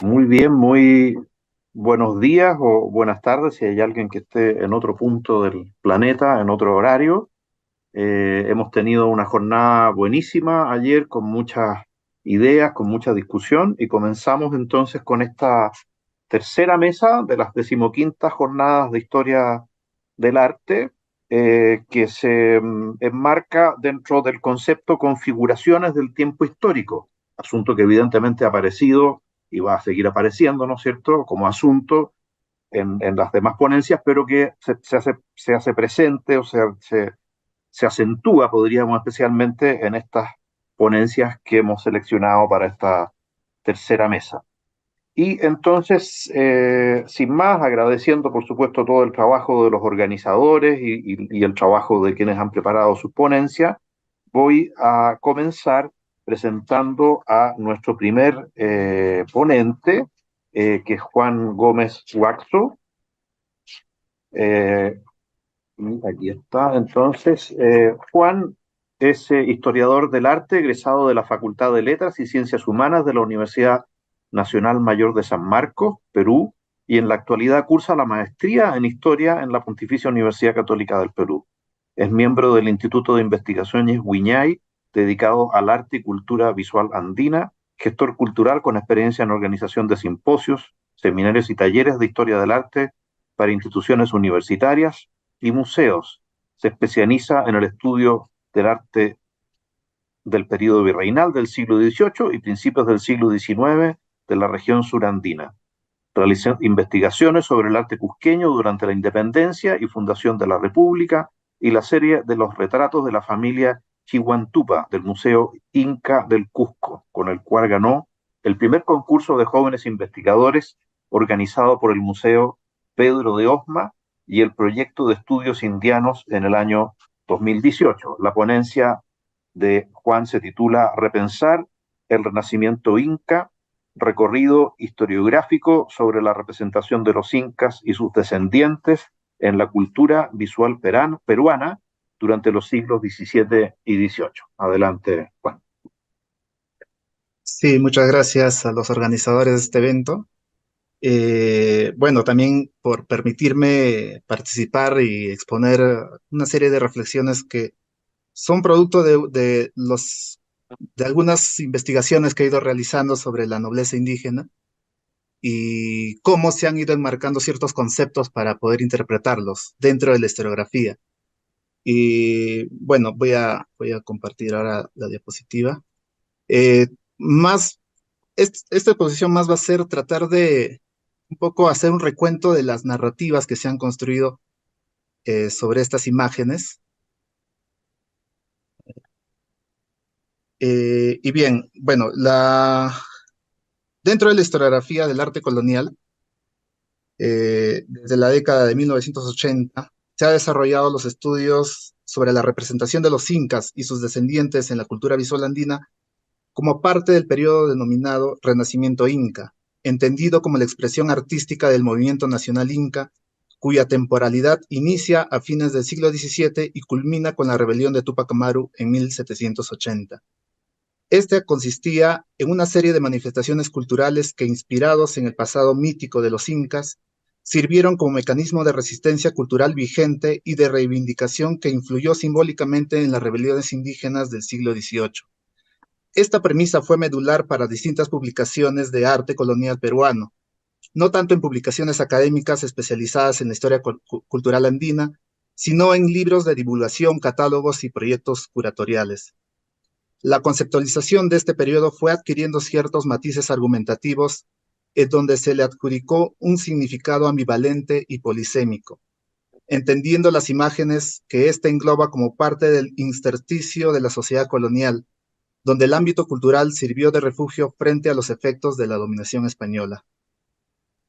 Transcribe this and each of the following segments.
Muy bien, muy buenos días o buenas tardes si hay alguien que esté en otro punto del planeta, en otro horario. Hemos tenido una jornada buenísima ayer con muchas ideas, con mucha discusión y comenzamos entonces con esta tercera mesa de las decimoquintas jornadas de historia del arte que se enmarca dentro del concepto configuraciones del tiempo histórico, asunto que evidentemente ha aparecido y va a seguir apareciendo, ¿no es cierto?, como asunto en las demás ponencias, pero que se hace presente o se acentúa, podríamos especialmente, en estas ponencias que hemos seleccionado para esta tercera mesa. Y entonces, sin más, agradeciendo por supuesto todo el trabajo de los organizadores y el trabajo de quienes han preparado sus ponencias, voy a comenzar presentando a nuestro primer ponente, que es Juan Gómez Huaxo. Eh, Aquí está. Entonces, Juan es historiador del arte, egresado de la Facultad de Letras y Ciencias Humanas de la Universidad Nacional Mayor de San Marcos, Perú, y en la actualidad cursa la maestría en Historia en la Pontificia Universidad Católica del Perú. Es miembro del Instituto de Investigaciones Huiñay, dedicado al arte y cultura visual andina, gestor cultural con experiencia en organización de simposios, seminarios y talleres de historia del arte para instituciones universitarias y museos. Se especializa en el estudio del arte del período virreinal del siglo XVIII y principios del siglo XIX de la región surandina. Realizó investigaciones sobre el arte cusqueño durante la independencia y fundación de la República y la serie de los retratos de la familia Chihuantupa del Museo Inca del Cusco, con el cual ganó el primer concurso de jóvenes investigadores organizado por el Museo Pedro de Osma y el proyecto de estudios indianos en el año 2018. La ponencia de Juan se titula Repensar el Renacimiento Inca, recorrido historiográfico sobre la representación de los incas y sus descendientes en la cultura visual peruana durante los siglos XVII y XVIII. Adelante, Juan. Sí, muchas gracias a los organizadores de este evento. Bueno, también por permitirme participar y exponer una serie de reflexiones que son producto de algunas investigaciones que he ido realizando sobre la nobleza indígena y cómo se han ido enmarcando ciertos conceptos para poder interpretarlos dentro de la historiografía. Y bueno, voy a compartir ahora la diapositiva. Eh, más Esta exposición más va a ser tratar de un poco hacer un recuento de las narrativas que se han construido sobre estas imágenes. Y bien, bueno, dentro de la historiografía del arte colonial, desde la década de 1980, se ha desarrollado los estudios sobre la representación de los incas y sus descendientes en la cultura visual andina como parte del periodo denominado Renacimiento Inca, entendido como la expresión artística del movimiento nacional inca, cuya temporalidad inicia a fines del siglo XVII y culmina con la rebelión de Túpac Amaru en 1780. Esta consistía en una serie de manifestaciones culturales que, inspirados en el pasado mítico de los incas, sirvieron como mecanismo de resistencia cultural vigente y de reivindicación que influyó simbólicamente en las rebeliones indígenas del siglo XVIII. Esta premisa fue medular para distintas publicaciones de arte colonial peruano, no tanto en publicaciones académicas especializadas en la historia cultural andina, sino en libros de divulgación, catálogos y proyectos curatoriales. La conceptualización de este periodo fue adquiriendo ciertos matices argumentativos en donde se le adjudicó un significado ambivalente y polisémico, entendiendo las imágenes que éste engloba como parte del intersticio de la sociedad colonial, donde el ámbito cultural sirvió de refugio frente a los efectos de la dominación española.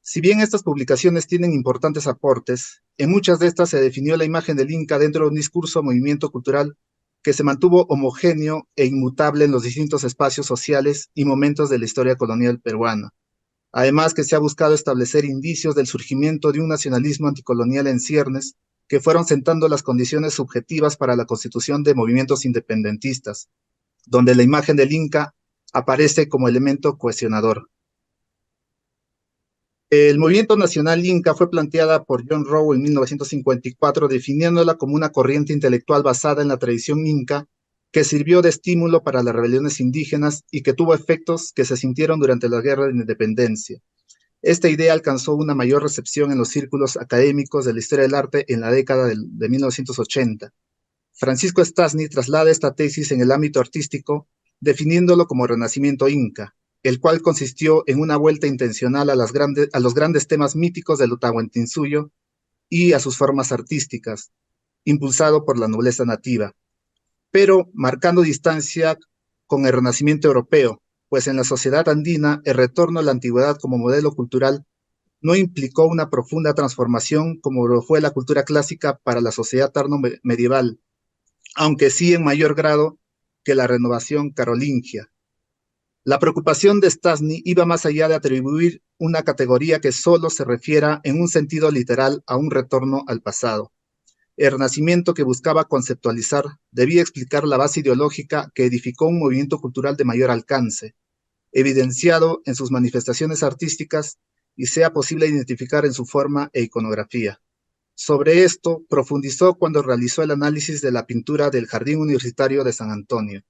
Si bien estas publicaciones tienen importantes aportes, en muchas de estas se definió la imagen del Inca dentro de un discurso o movimiento cultural que se mantuvo homogéneo e inmutable en los distintos espacios sociales y momentos de la historia colonial peruana. Además que se ha buscado establecer indicios del surgimiento de un nacionalismo anticolonial en ciernes que fueron sentando las condiciones subjetivas para la constitución de movimientos independentistas, donde la imagen del Inca aparece como elemento cohesionador. El movimiento nacional inca fue planteada por John Rowe en 1954, definiéndola como una corriente intelectual basada en la tradición inca que sirvió de estímulo para las rebeliones indígenas y que tuvo efectos que se sintieron durante la Guerra de Independencia. Esta idea alcanzó una mayor recepción en los círculos académicos de la historia del arte en la década de 1980. Francisco Stasny traslada esta tesis en el ámbito artístico, definiéndolo como Renacimiento Inca, el cual consistió en una vuelta intencional a los grandes temas míticos del Tahuantinsuyo y a sus formas artísticas, impulsado por la nobleza nativa, pero marcando distancia con el Renacimiento europeo, pues en la sociedad andina el retorno a la antigüedad como modelo cultural no implicó una profunda transformación como lo fue la cultura clásica para la sociedad tardo-medieval, aunque sí en mayor grado que la renovación carolingia. La preocupación de Stasny iba más allá de atribuir una categoría que solo se refiera en un sentido literal a un retorno al pasado. El Renacimiento que buscaba conceptualizar debía explicar la base ideológica que edificó un movimiento cultural de mayor alcance, evidenciado en sus manifestaciones artísticas y sea posible identificar en su forma e iconografía. Sobre esto profundizó cuando realizó el análisis de la pintura del Jardín Universitario de San Antonio,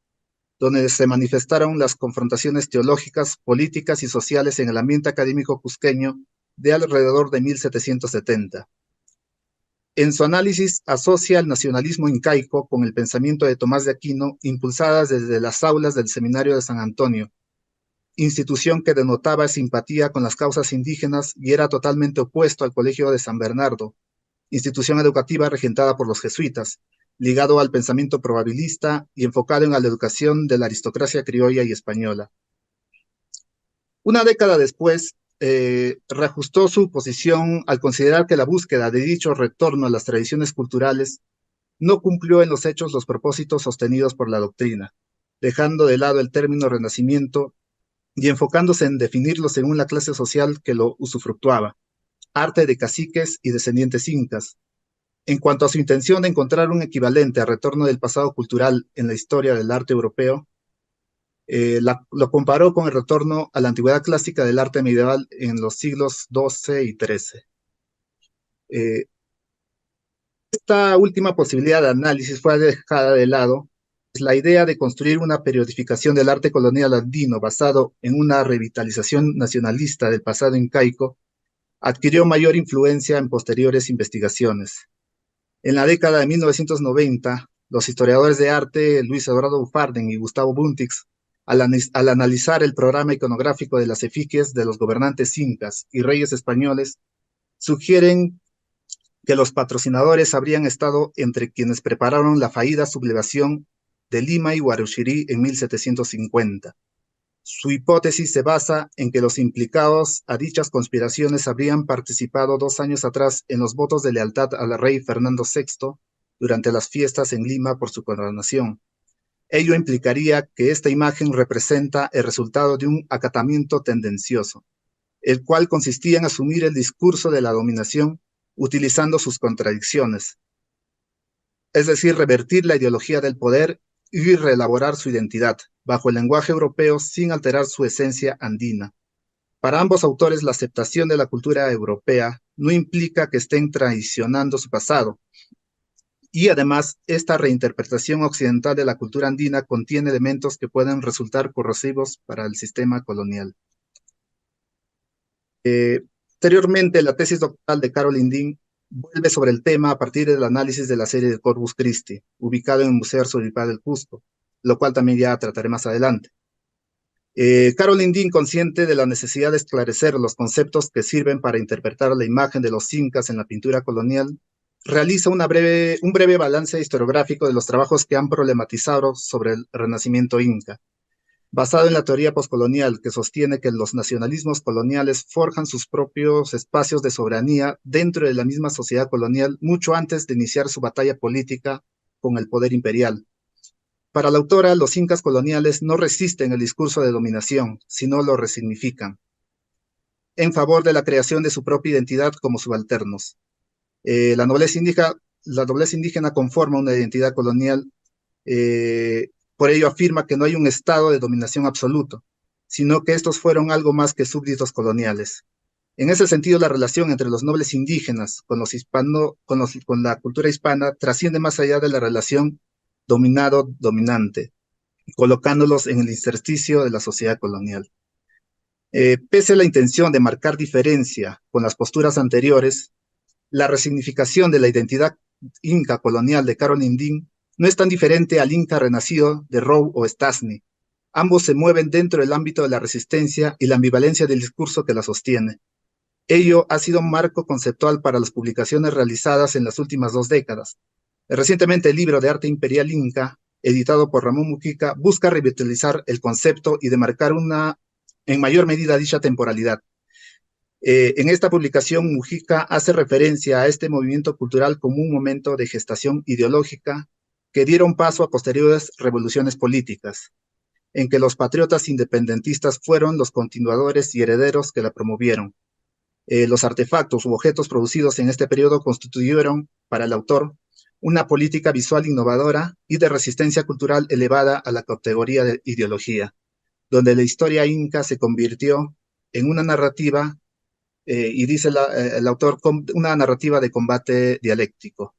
donde se manifestaron las confrontaciones teológicas, políticas y sociales en el ambiente académico cusqueño de alrededor de 1770. En su análisis asocia el nacionalismo incaico con el pensamiento de Tomás de Aquino, impulsadas desde las aulas del Seminario de San Antonio, institución que denotaba simpatía con las causas indígenas y era totalmente opuesto al Colegio de San Bernardo, institución educativa regentada por los jesuitas, ligado al pensamiento probabilista y enfocado en la educación de la aristocracia criolla y española. Una década después, reajustó su posición al considerar que la búsqueda de dicho retorno a las tradiciones culturales no cumplió en los hechos los propósitos sostenidos por la doctrina, dejando de lado el término renacimiento y enfocándose en definirlo según la clase social que lo usufructuaba, arte de caciques y descendientes incas. En cuanto a su intención de encontrar un equivalente al retorno del pasado cultural en la historia del arte europeo, lo comparó con el retorno a la antigüedad clásica del arte medieval en los siglos XII y XIII. Eh, esta última posibilidad de análisis fue dejada de lado, pues la idea de construir una periodificación del arte colonial andino basado en una revitalización nacionalista del pasado incaico adquirió mayor influencia en posteriores investigaciones. En la década de 1990, los historiadores de arte Luis Eduardo Bufarden y Gustavo Buntix, al analizar el programa iconográfico de las efigies de los gobernantes incas y reyes españoles, sugieren que los patrocinadores habrían estado entre quienes prepararon la fallida sublevación de Lima y Huarochirí en 1750. Su hipótesis se basa en que los implicados a dichas conspiraciones habrían participado 2 años atrás en los votos de lealtad al rey Fernando VI durante las fiestas en Lima por su coronación. Ello implicaría que esta imagen representa el resultado de un acatamiento tendencioso, el cual consistía en asumir el discurso de la dominación utilizando sus contradicciones, es decir, revertir la ideología del poder y reelaborar su identidad bajo el lenguaje europeo sin alterar su esencia andina. Para ambos autores, la aceptación de la cultura europea no implica que estén traicionando su pasado, y además esta reinterpretación occidental de la cultura andina contiene elementos que pueden resultar corrosivos para el sistema colonial. Anteriormente, la tesis doctoral de Carolyn Dean vuelve sobre el tema a partir del análisis de la serie de Corpus Christi, ubicado en el Museo Arzobispal del Cusco, lo cual también ya trataré más adelante. Carolyn Dean, consciente de la necesidad de esclarecer los conceptos que sirven para interpretar la imagen de los incas en la pintura colonial, realiza un breve balance historiográfico de los trabajos que han problematizado sobre el renacimiento inca, basado en la teoría postcolonial que sostiene que los nacionalismos coloniales forjan sus propios espacios de soberanía dentro de la misma sociedad colonial mucho antes de iniciar su batalla política con el poder imperial. Para la autora, los incas coloniales no resisten el discurso de dominación, sino lo resignifican, en favor de la creación de su propia identidad como subalternos. La nobleza indígena conforma una identidad colonial, por ello afirma que no hay un estado de dominación absoluto, sino que estos fueron algo más que súbditos coloniales. En ese sentido, la relación entre los nobles indígenas con con la cultura hispana trasciende más allá de la relación dominado-dominante, colocándolos en el intersticio de la sociedad colonial. Pese a la intención de marcar diferencia con las posturas anteriores, la resignificación de la identidad inca colonial de Carolyn Dean no es tan diferente al inca renacido de Rowe o Stasny. Ambos se mueven dentro del ámbito de la resistencia y la ambivalencia del discurso que la sostiene. Ello ha sido un marco conceptual para las publicaciones realizadas en las últimas 2 décadas. Recientemente, el libro de arte imperial inca, editado por Ramón Mujica, busca revitalizar el concepto y demarcar en mayor medida dicha temporalidad. En esta publicación, Mujica hace referencia a este movimiento cultural como un momento de gestación ideológica que dieron paso a posteriores revoluciones políticas, en que los patriotas independentistas fueron los continuadores y herederos que la promovieron. Los artefactos u objetos producidos en este periodo constituyeron, para el autor, una política visual innovadora y de resistencia cultural elevada a la categoría de ideología, donde la historia inca se convirtió en una narrativa, y dice el autor, una narrativa de combate dialéctico.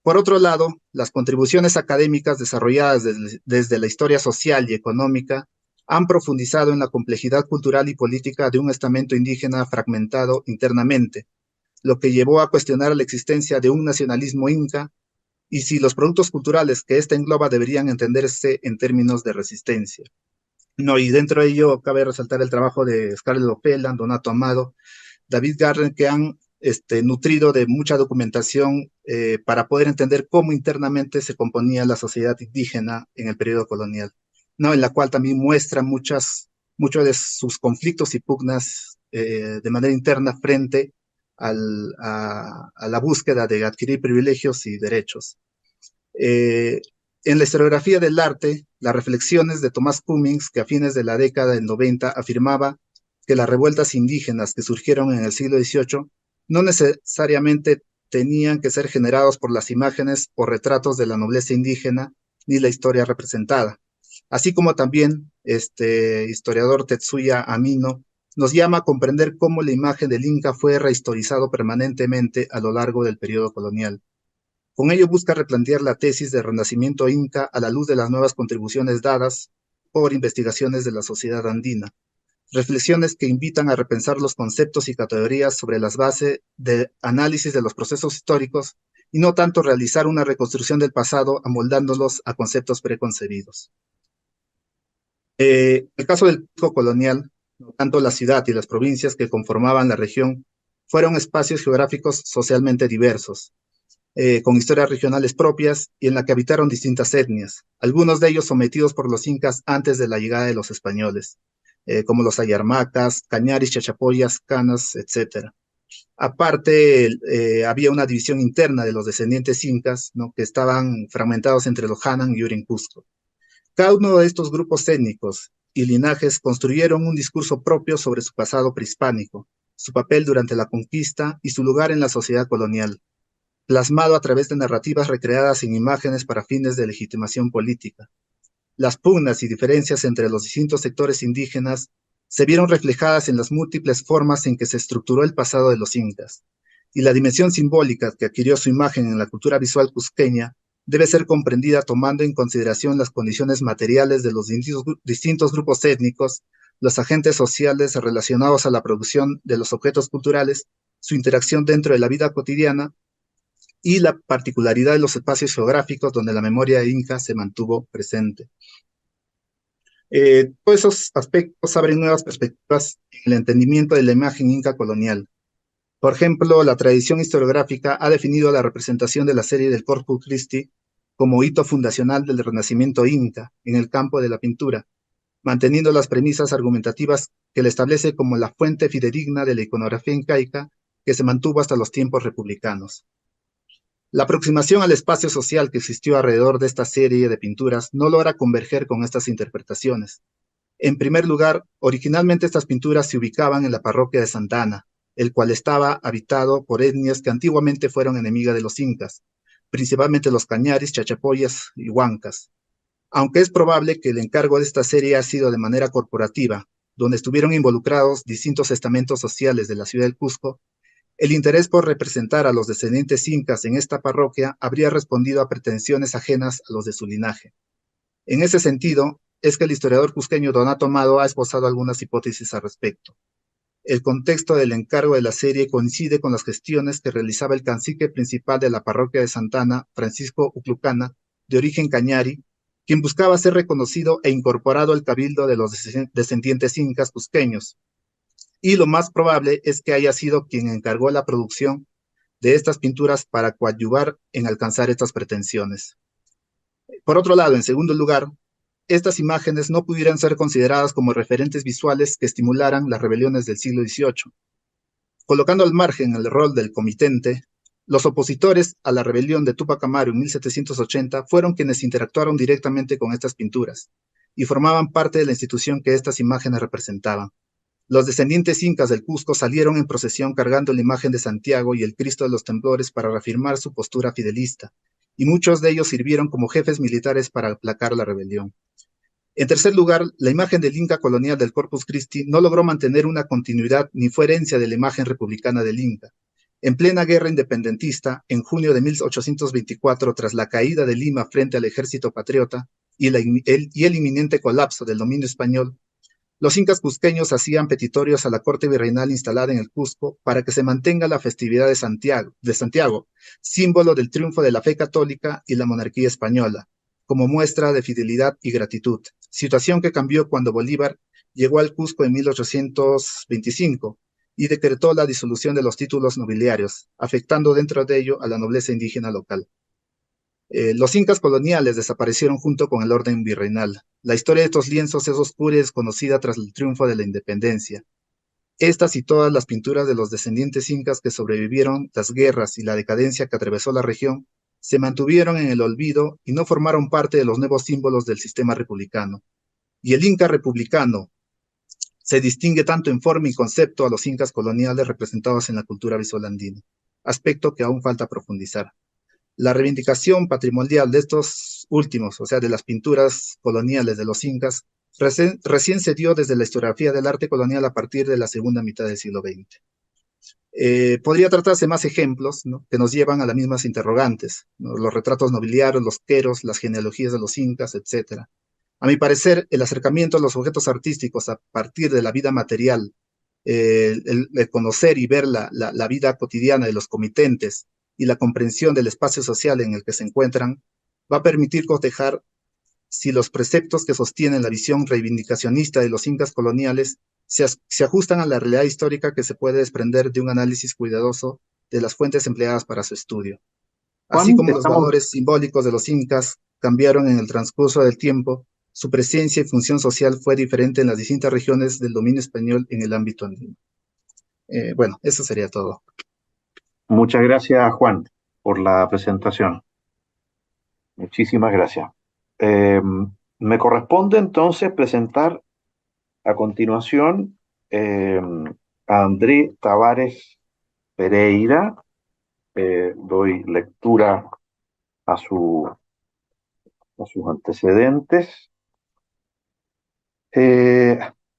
Por otro lado, las contribuciones académicas desarrolladas desde la historia social y económica han profundizado en la complejidad cultural y política de un estamento indígena fragmentado internamente, lo que llevó a cuestionar la existencia de un nacionalismo inca y si los productos culturales que éste engloba deberían entenderse en términos de resistencia. No, y dentro de ello cabe resaltar el trabajo de Scarlett O'Phelan, Donato Amado, David Garner, que han nutrido de mucha documentación para poder entender cómo internamente se componía la sociedad indígena en el periodo colonial, ¿no? En la cual también muestra muchos de sus conflictos y pugnas de manera interna frente a la búsqueda de adquirir privilegios y derechos. En la historiografía del arte, las reflexiones de Tomás Cummings, que a fines de la década del 90 afirmaba que las revueltas indígenas que surgieron en el siglo XVIII no necesariamente tenían que ser generados por las imágenes o retratos de la nobleza indígena ni la historia representada. Así como también este historiador Tetsuya Amino nos llama a comprender cómo la imagen del Inca fue rehistorizado permanentemente a lo largo del periodo colonial. Con ello busca replantear la tesis de renacimiento inca a la luz de las nuevas contribuciones dadas por investigaciones de la sociedad andina, reflexiones que invitan a repensar los conceptos y categorías sobre las bases de análisis de los procesos históricos y no tanto realizar una reconstrucción del pasado amoldándolos a conceptos preconcebidos. El caso del pico colonial, tanto la ciudad y las provincias que conformaban la región fueron espacios geográficos socialmente diversos, con historias regionales propias y en la que habitaron distintas etnias, algunos de ellos sometidos por los incas antes de la llegada de los españoles, como los ayarmacas, cañaris, chachapoyas, canas, etc. Aparte, había una división interna de los descendientes incas, ¿no?, que estaban fragmentados entre los Hanan y Uren Cusco. Cada uno de estos grupos étnicos y linajes construyeron un discurso propio sobre su pasado prehispánico, su papel durante la conquista y su lugar en la sociedad colonial, plasmado a través de narrativas recreadas en imágenes para fines de legitimación política. Las pugnas y diferencias entre los distintos sectores indígenas se vieron reflejadas en las múltiples formas en que se estructuró el pasado de los incas, y la dimensión simbólica que adquirió su imagen en la cultura visual cusqueña debe ser comprendida tomando en consideración las condiciones materiales de los distintos grupos étnicos, los agentes sociales relacionados a la producción de los objetos culturales, su interacción dentro de la vida cotidiana y la particularidad de los espacios geográficos donde la memoria inca se mantuvo presente. Todos esos aspectos abren nuevas perspectivas en el entendimiento de la imagen inca colonial. Por ejemplo, la tradición historiográfica ha definido la representación de la serie del Corpus Christi como hito fundacional del renacimiento inca en el campo de la pintura, manteniendo las premisas argumentativas que le establece como la fuente fidedigna de la iconografía incaica que se mantuvo hasta los tiempos republicanos. La aproximación al espacio social que existió alrededor de esta serie de pinturas no logra converger con estas interpretaciones. En primer lugar, originalmente estas pinturas se ubicaban en la parroquia de Santa Ana, el cual estaba habitado por etnias que antiguamente fueron enemigas de los incas, principalmente los cañaris, chachapoyas y huancas. Aunque es probable que el encargo de esta serie ha sido de manera corporativa, donde estuvieron involucrados distintos estamentos sociales de la ciudad del Cusco, el interés por representar a los descendientes incas en esta parroquia habría respondido a pretensiones ajenas a los de su linaje. En ese sentido, es que el historiador cusqueño Donato Amado ha esbozado algunas hipótesis al respecto. El contexto del encargo de la serie coincide con las gestiones que realizaba el cacique principal de la parroquia de Santana, Francisco Uclucana, de origen cañari, quien buscaba ser reconocido e incorporado al cabildo de los descendientes incas cusqueños. Y lo más probable es que haya sido quien encargó la producción de estas pinturas para coadyuvar en alcanzar estas pretensiones. Por otro lado, en segundo lugar, estas imágenes no pudieran ser consideradas como referentes visuales que estimularan las rebeliones del siglo XVIII. Colocando al margen el rol del comitente, los opositores a la rebelión de Túpac Amaru en 1780 fueron quienes interactuaron directamente con estas pinturas y formaban parte de la institución que estas imágenes representaban. Los descendientes incas del Cusco salieron en procesión cargando la imagen de Santiago y el Cristo de los Temblores para reafirmar su postura fidelista, y muchos de ellos sirvieron como jefes militares para aplacar la rebelión. En tercer lugar, la imagen del Inca colonial del Corpus Christi no logró mantener una continuidad ni fue herencia de la imagen republicana del Inca. En plena guerra independentista, en junio de 1824, tras la caída de Lima frente al ejército patriota y el inminente colapso del dominio español, los incas cusqueños hacían petitorios a la corte virreinal instalada en el Cusco para que se mantenga la festividad de Santiago, símbolo del triunfo de la fe católica y la monarquía española, como muestra de fidelidad y gratitud, situación que cambió cuando Bolívar llegó al Cusco en 1825 y decretó la disolución de los títulos nobiliarios, afectando dentro de ello a la nobleza indígena local. Los incas coloniales desaparecieron junto con el orden virreinal. La historia de estos lienzos es oscura y desconocida tras el triunfo de la independencia. Estas y todas las pinturas de los descendientes incas que sobrevivieron las guerras y la decadencia que atravesó la región se mantuvieron en el olvido y no formaron parte de los nuevos símbolos del sistema republicano. Y el inca republicano se distingue tanto en forma y concepto a los incas coloniales representados en la cultura visual andina, aspecto que aún falta profundizar. La reivindicación patrimonial de estos últimos, o sea, de las pinturas coloniales de los incas, recién se dio desde la historiografía del arte colonial a partir de la segunda mitad del siglo XX. Podría tratarse más ejemplos, ¿no?, que nos llevan a las mismas interrogantes, ¿no?, los retratos nobiliarios, los queros, las genealogías de los incas, etc. A mi parecer, el acercamiento a los objetos artísticos a partir de la vida material, el conocer y ver la vida cotidiana de los comitentes, y la comprensión del espacio social en el que se encuentran, va a permitir cotejar si los preceptos que sostienen la visión reivindicacionista de los incas coloniales se ajustan a la realidad histórica que se puede desprender de un análisis cuidadoso de las fuentes empleadas para su estudio. Así Juan, como los valores simbólicos de los incas cambiaron en el transcurso del tiempo, su presencia y función social fue diferente en las distintas regiones del dominio español en el ámbito andino. Bueno, eso sería todo. Muchas gracias, Juan, por la presentación. Muchísimas gracias. Me corresponde entonces presentar a continuación a André Tavares Pereira. Doy lectura a sus antecedentes.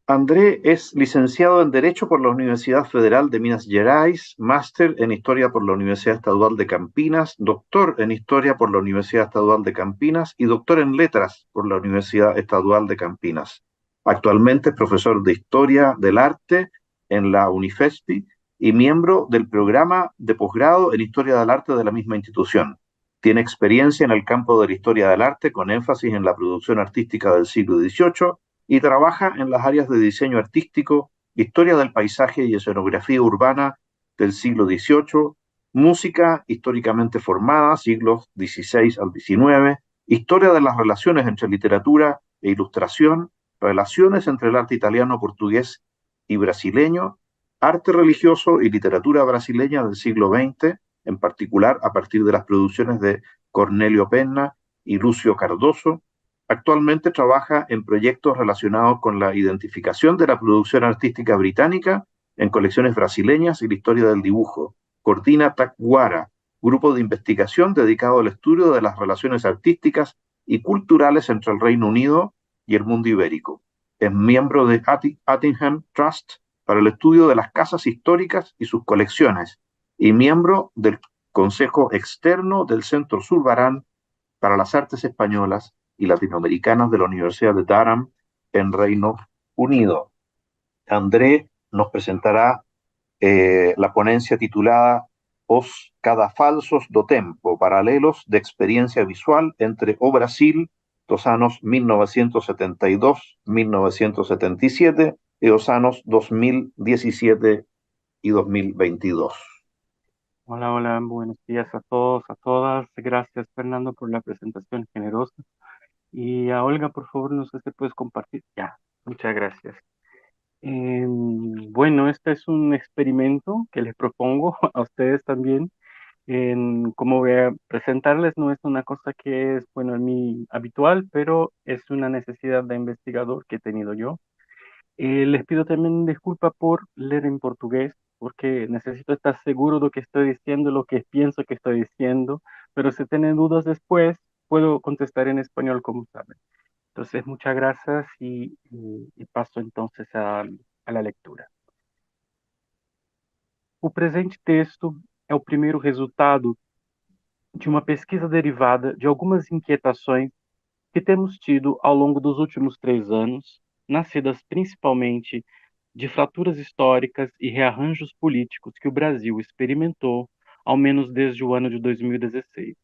André es licenciado en Derecho por la Universidad Federal de Minas Gerais, máster en Historia por la Universidad Estadual de Campinas, doctor en Historia por la Universidad Estadual de Campinas y doctor en Letras por la Universidad Estadual de Campinas. Actualmente es profesor de Historia del Arte en la Unifespi y miembro del programa de posgrado en Historia del Arte de la misma institución. Tiene experiencia en el campo de la historia del arte con énfasis en la producción artística del siglo XVIII y trabaja en las áreas de diseño artístico, historia del paisaje y escenografía urbana del siglo XVIII, música históricamente formada, siglos XVI al XIX, historia de las relaciones entre literatura e ilustración, relaciones entre el arte italiano, portugués y brasileño, arte religioso y literatura brasileña del siglo XX, en particular a partir de las producciones de Cornelio Penna y Lucio Cardoso. Actualmente trabaja en proyectos relacionados con la identificación de la producción artística británica en colecciones brasileñas y la historia del dibujo. Coordina Tacuara, grupo de investigación dedicado al estudio de las relaciones artísticas y culturales entre el Reino Unido y el mundo ibérico. Es miembro de Attingham Trust para el estudio de las casas históricas y sus colecciones y miembro del Consejo Externo del Centro Zurbarán para las Artes Españolas y Latinoamericanas de la Universidad de Durham en Reino Unido. André nos presentará la ponencia titulada Os Cadafalsos do Tempo, paralelos de experiencia visual entre o Brasil dos anos 1972-1977 y los años 2017 y 2022. Hola, hola, buenos días a todos, a todas. Gracias, Fernando, por la presentación generosa. Y a Olga, por favor, no sé si puedes compartir. Ya, muchas gracias. Bueno, este es un experimento que les propongo a ustedes también. Como voy a presentarles, no es una cosa que es, bueno, en mí habitual, pero es una necesidad de investigador que he tenido yo. Les pido también disculpa por leer en portugués, porque necesito estar seguro de lo que estoy diciendo, lo que pienso que estoy diciendo, pero si tienen dudas después, puedo contestar en español como saben. Entonces, muchas gracias y paso entonces a la leitura. O presente texto é o primeiro resultado de uma pesquisa derivada de algumas inquietações que temos tido ao longo dos últimos 3 anos, nascidas principalmente de fraturas históricas e rearranjos políticos que o Brasil experimentou, ao menos desde o ano de 2016.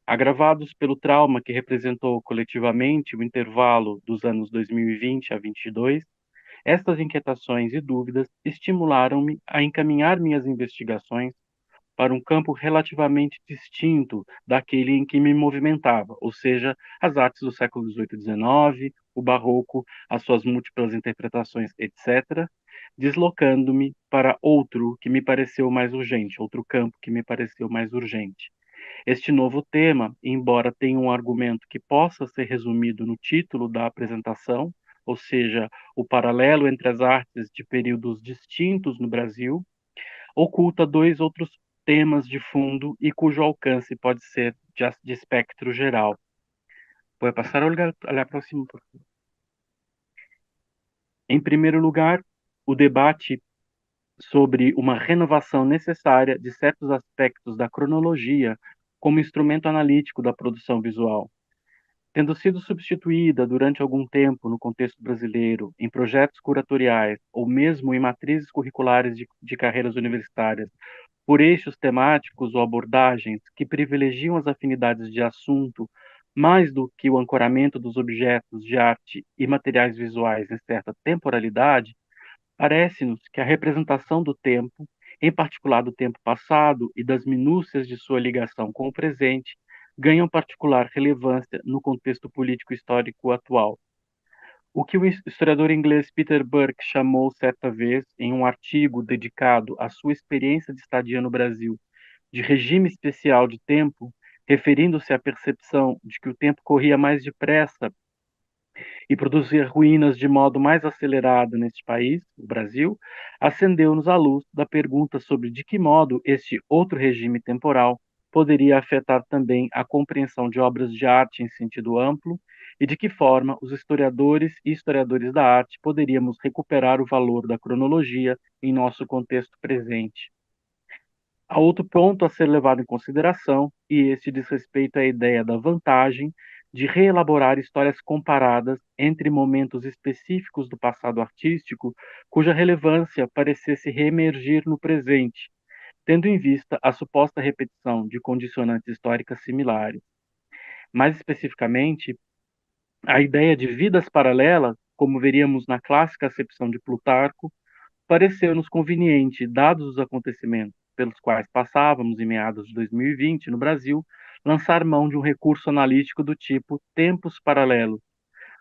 Agravados pelo trauma que representou coletivamente o intervalo dos anos 2020 a 2022, estas inquietações e dúvidas estimularam-me a encaminhar minhas investigações para um campo relativamente distinto daquele em que me movimentava, ou seja, as artes do século XVIII e XIX, o barroco, as suas múltiplas interpretações, etc., deslocando-me para outro que me pareceu mais urgente, outro campo que me pareceu mais urgente. Este novo tema, embora tenha um argumento que possa ser resumido no título da apresentação, ou seja, o paralelo entre as artes de períodos distintos no Brasil, oculta dois outros temas de fundo e cujo alcance pode ser de espectro geral. Vou passar a la próxima, por favor. Em primeiro lugar, o debate sobre uma renovação necessária de certos aspectos da cronologia como instrumento analítico da produção visual. Tendo sido substituída durante algum tempo no contexto brasileiro em projetos curatoriais ou mesmo em matrizes curriculares de carreiras universitárias por eixos temáticos ou abordagens que privilegiam as afinidades de assunto mais do que o ancoramento dos objetos de arte e materiais visuais em certa temporalidade, parece-nos que a representação do tempo, em particular do tempo passado e das minúcias de sua ligação com o presente, ganham particular relevância no contexto político-histórico atual. O que o historiador inglês Peter Burke chamou certa vez, em um artigo dedicado à sua experiência de estadia no Brasil, de regime especial de tempo, referindo-se à percepção de que o tempo corria mais depressa e produzir ruínas de modo mais acelerado neste país, o Brasil, acendeu-nos a luz da pergunta sobre de que modo este outro regime temporal poderia afetar também a compreensão de obras de arte em sentido amplo e de que forma os historiadores e historiadores da arte poderíamos recuperar o valor da cronologia em nosso contexto presente. Há outro ponto a ser levado em consideração, e este diz respeito à ideia da vantagem de reelaborar histórias comparadas entre momentos específicos do passado artístico, cuja relevância parecesse reemergir no presente, tendo em vista a suposta repetição de condicionantes históricas similares. Mais especificamente, a ideia de vidas paralelas, como veríamos na clássica acepção de Plutarco, pareceu-nos conveniente, dados os acontecimentos pelos quais passávamos em meados de 2020 no Brasil, lançar mão de um recurso analítico do tipo tempos paralelos,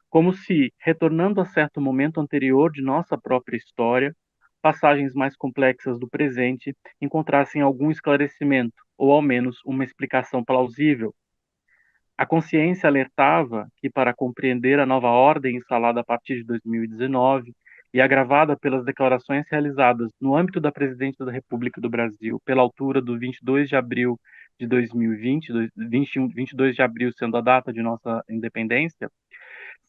como se, retornando a certo momento anterior de nossa própria história, passagens mais complexas do presente encontrassem algum esclarecimento, ou ao menos uma explicação plausível. A consciência alertava que, para compreender a nova ordem instalada a partir de 2019 e agravada pelas declarações realizadas no âmbito da Presidência da República do Brasil, pela altura do 22 de abril de 2020, 22 de abril sendo a data de nossa independência,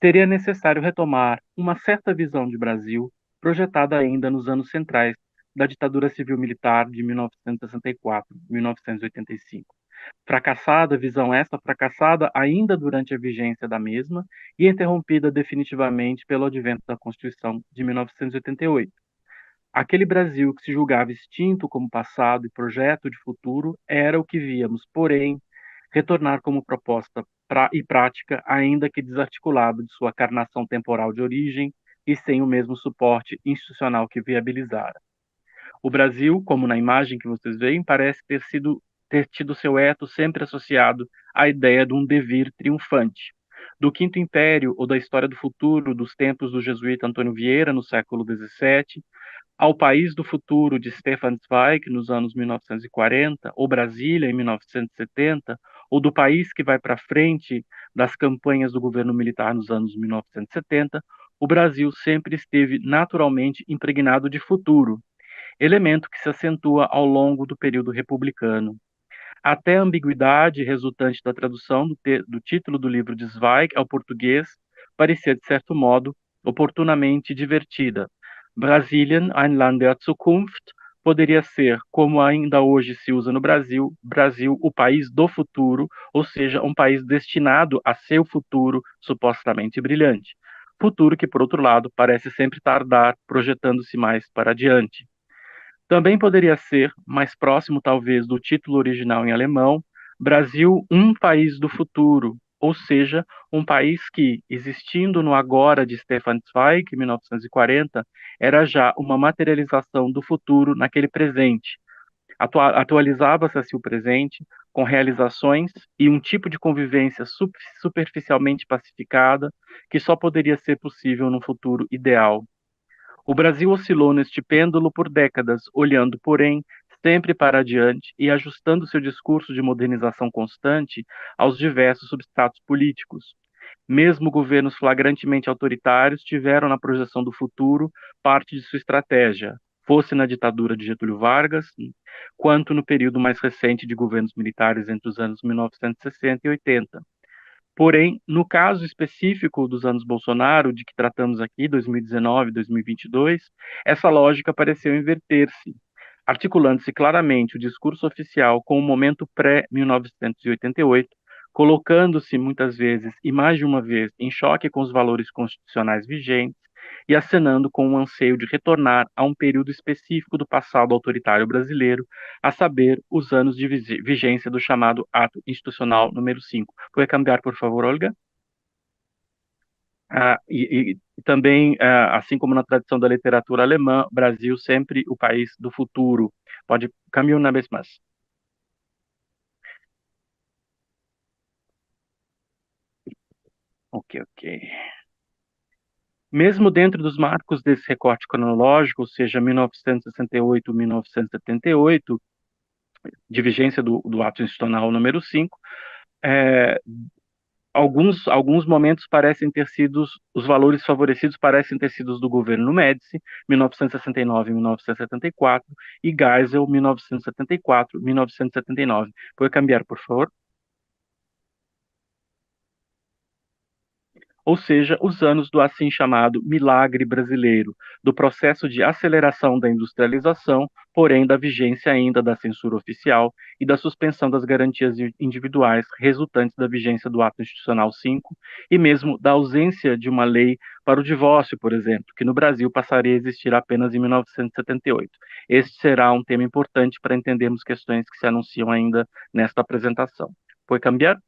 seria necessário retomar uma certa visão de Brasil projetada ainda nos anos centrais da ditadura civil-militar de 1964-1985. Fracassada, visão essa fracassada ainda durante a vigência da mesma e interrompida definitivamente pelo advento da Constituição de 1988. Aquele Brasil que se julgava extinto como passado e projeto de futuro era o que víamos, porém, retornar como proposta e prática, ainda que desarticulado de sua carnação temporal de origem e sem o mesmo suporte institucional que viabilizara. O Brasil, como na imagem que vocês veem, parece ter tido seu ethos sempre associado à ideia de um devir triunfante. Do Quinto Império ou da história do futuro dos tempos do jesuíta Antônio Vieira, no século XVII, ao País do Futuro de Stefan Zweig, nos anos 1940, ou Brasília, em 1970, ou do País que vai para frente das campanhas do governo militar nos anos 1970, o Brasil sempre esteve naturalmente impregnado de futuro, elemento que se acentua ao longo do período republicano. Até a ambiguidade resultante da tradução do título do livro de Zweig ao português parecia, de certo modo, oportunamente divertida. Brasilien, ein Land der Zukunft, poderia ser, como ainda hoje se usa no Brasil, Brasil, o país do futuro, ou seja, um país destinado a seu futuro supostamente brilhante. Futuro que, por outro lado, parece sempre tardar, projetando-se mais para adiante. Também poderia ser, mais próximo talvez do título original em alemão, Brasil, um país do futuro, ou seja, um país que, existindo no agora de Stefan Zweig, em 1940, era já uma materialização do futuro naquele presente. Atualizava-se assim o presente, com realizações e um tipo de convivência superficialmente pacificada, que só poderia ser possível num futuro ideal. O Brasil oscilou neste pêndulo por décadas, olhando, porém, sempre para adiante e ajustando seu discurso de modernização constante aos diversos substratos políticos. Mesmo governos flagrantemente autoritários tiveram na projeção do futuro parte de sua estratégia, fosse na ditadura de Getúlio Vargas, quanto no período mais recente de governos militares entre os anos 1960 e 80. Porém, no caso específico dos anos Bolsonaro, de que tratamos aqui, 2019 e 2022, essa lógica pareceu inverter-se, articulando-se claramente o discurso oficial com o momento pré-1988, colocando-se muitas vezes e mais de uma vez em choque com os valores constitucionais vigentes e acenando com o anseio de retornar a um período específico do passado autoritário brasileiro, a saber, os anos de vigência do chamado Ato Institucional número 5. Pode cambiar, por favor, Olga? E também, assim como na tradição da literatura alemã, Brasil sempre o país do futuro. Pode cambiar uma vez mais. Ok, ok. Mesmo dentro dos marcos desse recorte cronológico, ou seja, 1968, 1978, de vigência do ato institucional número 5, alguns momentos parecem ter sido, os valores favorecidos parecem ter sido os do governo Médici, 1969 e 1974, e Geisel, 1974 e 1979. Pode cambiar, por favor? Ou seja, os anos do assim chamado milagre brasileiro, do processo de aceleração da industrialização, porém da vigência ainda da censura oficial e da suspensão das garantias individuais resultantes da vigência do Ato Institucional 5 e mesmo da ausência de uma lei para o divórcio, por exemplo, que no Brasil passaria a existir apenas em 1978. Este será um tema importante para entendermos questões que se anunciam ainda nesta apresentação. Pode cambiar?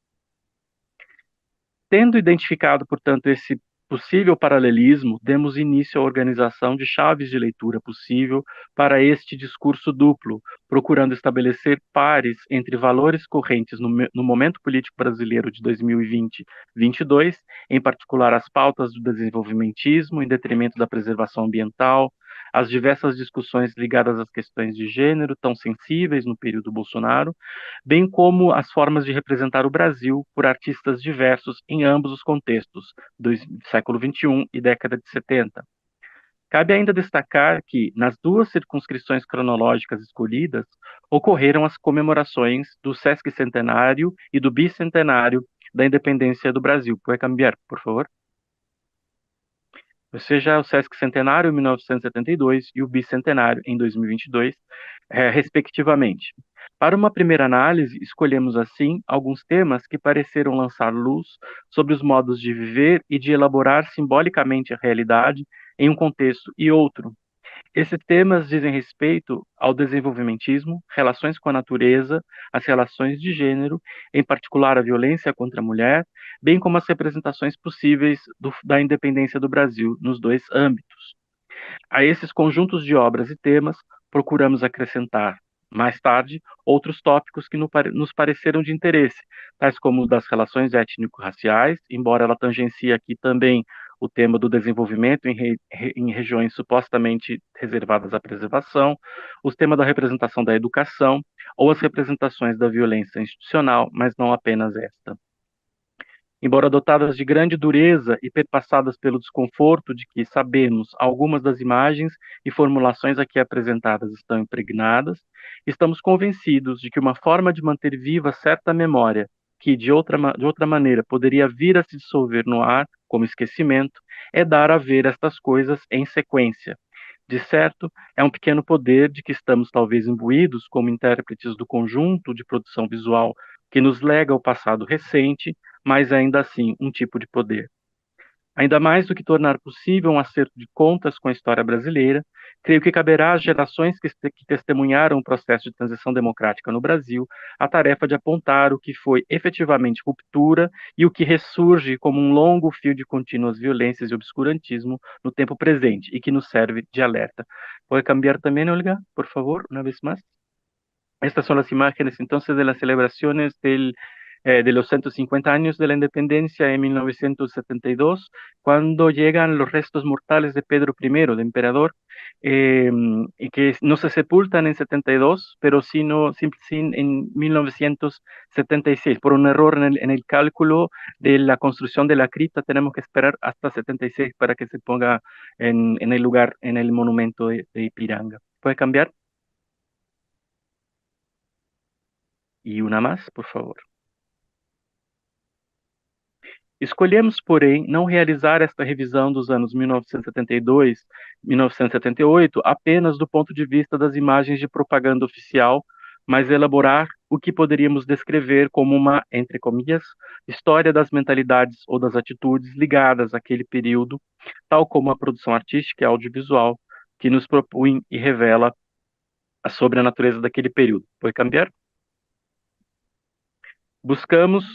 Tendo identificado, portanto, esse possível paralelismo, demos início à organização de chaves de leitura possível para este discurso duplo, procurando estabelecer pares entre valores correntes no momento político brasileiro de 2020-22, em particular as pautas do desenvolvimentismo em detrimento da preservação ambiental, as diversas discussões ligadas às questões de gênero, tão sensíveis no período Bolsonaro, bem como as formas de representar o Brasil por artistas diversos em ambos os contextos, do século XXI e década de 70. Cabe ainda destacar que, nas duas circunscrições cronológicas escolhidas, ocorreram as comemorações do Sesquicentenário e do Bicentenário da Independência do Brasil. Pode cambiar, por favor? ou seja, o Sesc Centenário em 1972 e o Bicentenário em 2022, respectivamente. Para uma primeira análise, escolhemos assim alguns temas que pareceram lançar luz sobre os modos de viver e de elaborar simbolicamente a realidade em um contexto e outro. Esses temas dizem respeito ao desenvolvimentismo, relações com a natureza, as relações de gênero, em particular a violência contra a mulher, bem como as representações possíveis da independência do Brasil nos dois âmbitos. A esses conjuntos de obras e temas, procuramos acrescentar, mais tarde, outros tópicos que nos pareceram de interesse, tais como o das relações étnico-raciais, embora ela tangencie aqui também o tema do desenvolvimento em regiões supostamente reservadas à preservação, os temas da representação da educação ou as representações da violência institucional, mas não apenas esta. Embora dotadas de grande dureza e perpassadas pelo desconforto de que sabemos algumas das imagens e formulações aqui apresentadas estão impregnadas, estamos convencidos de que uma forma de manter viva certa memória, que de outra maneira poderia vir a se dissolver no ar, como esquecimento, é dar a ver estas coisas em sequência. De certo, é um pequeno poder de que estamos talvez imbuídos como intérpretes do conjunto de produção visual que nos lega o passado recente, mas ainda assim um tipo de poder. Ainda mais do que tornar possível um acerto de contas com a história brasileira, creio que caberá às gerações que testemunharam o processo de transição democrática no Brasil a tarefa de apontar o que foi efetivamente ruptura e o que ressurge como um longo fio de contínuas violências e obscurantismo no tempo presente e que nos serve de alerta. Pode cambiar também, Olga, por favor, uma vez mais? Estas son las imágenes entonces de las celebraciones de los 150 años de la independencia en 1972, cuando llegan los restos mortales de Pedro I, de emperador, y que no se sepultan en 72, pero sino en 1976. Por un error en el cálculo de la construcción de la cripta, tenemos que esperar hasta 76 para que se ponga en el lugar, en el monumento de Ipiranga. ¿Puede cambiar? E uma mais, por favor. Escolhemos, porém, não realizar esta revisão dos anos 1972, 1978 apenas do ponto de vista das imagens de propaganda oficial, mas elaborar o que poderíamos descrever como uma, entre comillas, história das mentalidades ou das atitudes ligadas àquele período, tal como a produção artística e audiovisual, que nos propõe e revela sobre a natureza daquele período. Pode cambiar? Buscamos,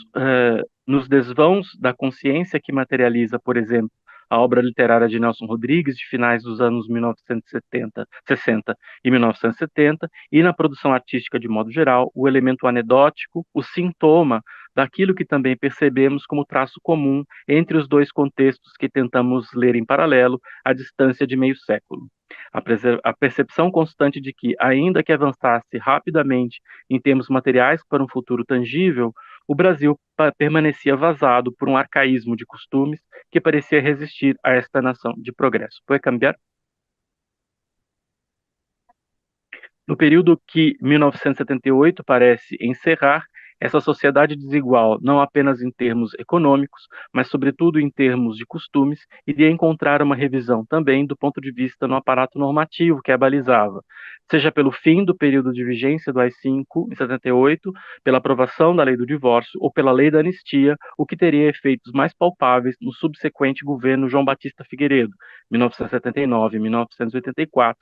nos desvãos da consciência que materializa, por exemplo, a obra literária de Nelson Rodrigues, de finais dos anos 1970, 60 e 1970, e na produção artística de modo geral, o elemento anedótico, o sintoma daquilo que também percebemos como traço comum entre os dois contextos que tentamos ler em paralelo, à distância de meio século. A percepção constante de que, ainda que avançasse rapidamente em termos materiais para um futuro tangível, o Brasil permanecia vazado por um arcaísmo de costumes que parecia resistir a esta nação de progresso. Pode cambiar? No período que 1978 parece encerrar, essa sociedade desigual, não apenas em termos econômicos, mas sobretudo em termos de costumes, iria encontrar uma revisão também do ponto de vista no aparato normativo que a balizava, seja pelo fim do período de vigência do AI-5 em 78, pela aprovação da lei do divórcio ou pela lei da anistia, o que teria efeitos mais palpáveis no subsequente governo João Batista Figueiredo, 1979 e 1984,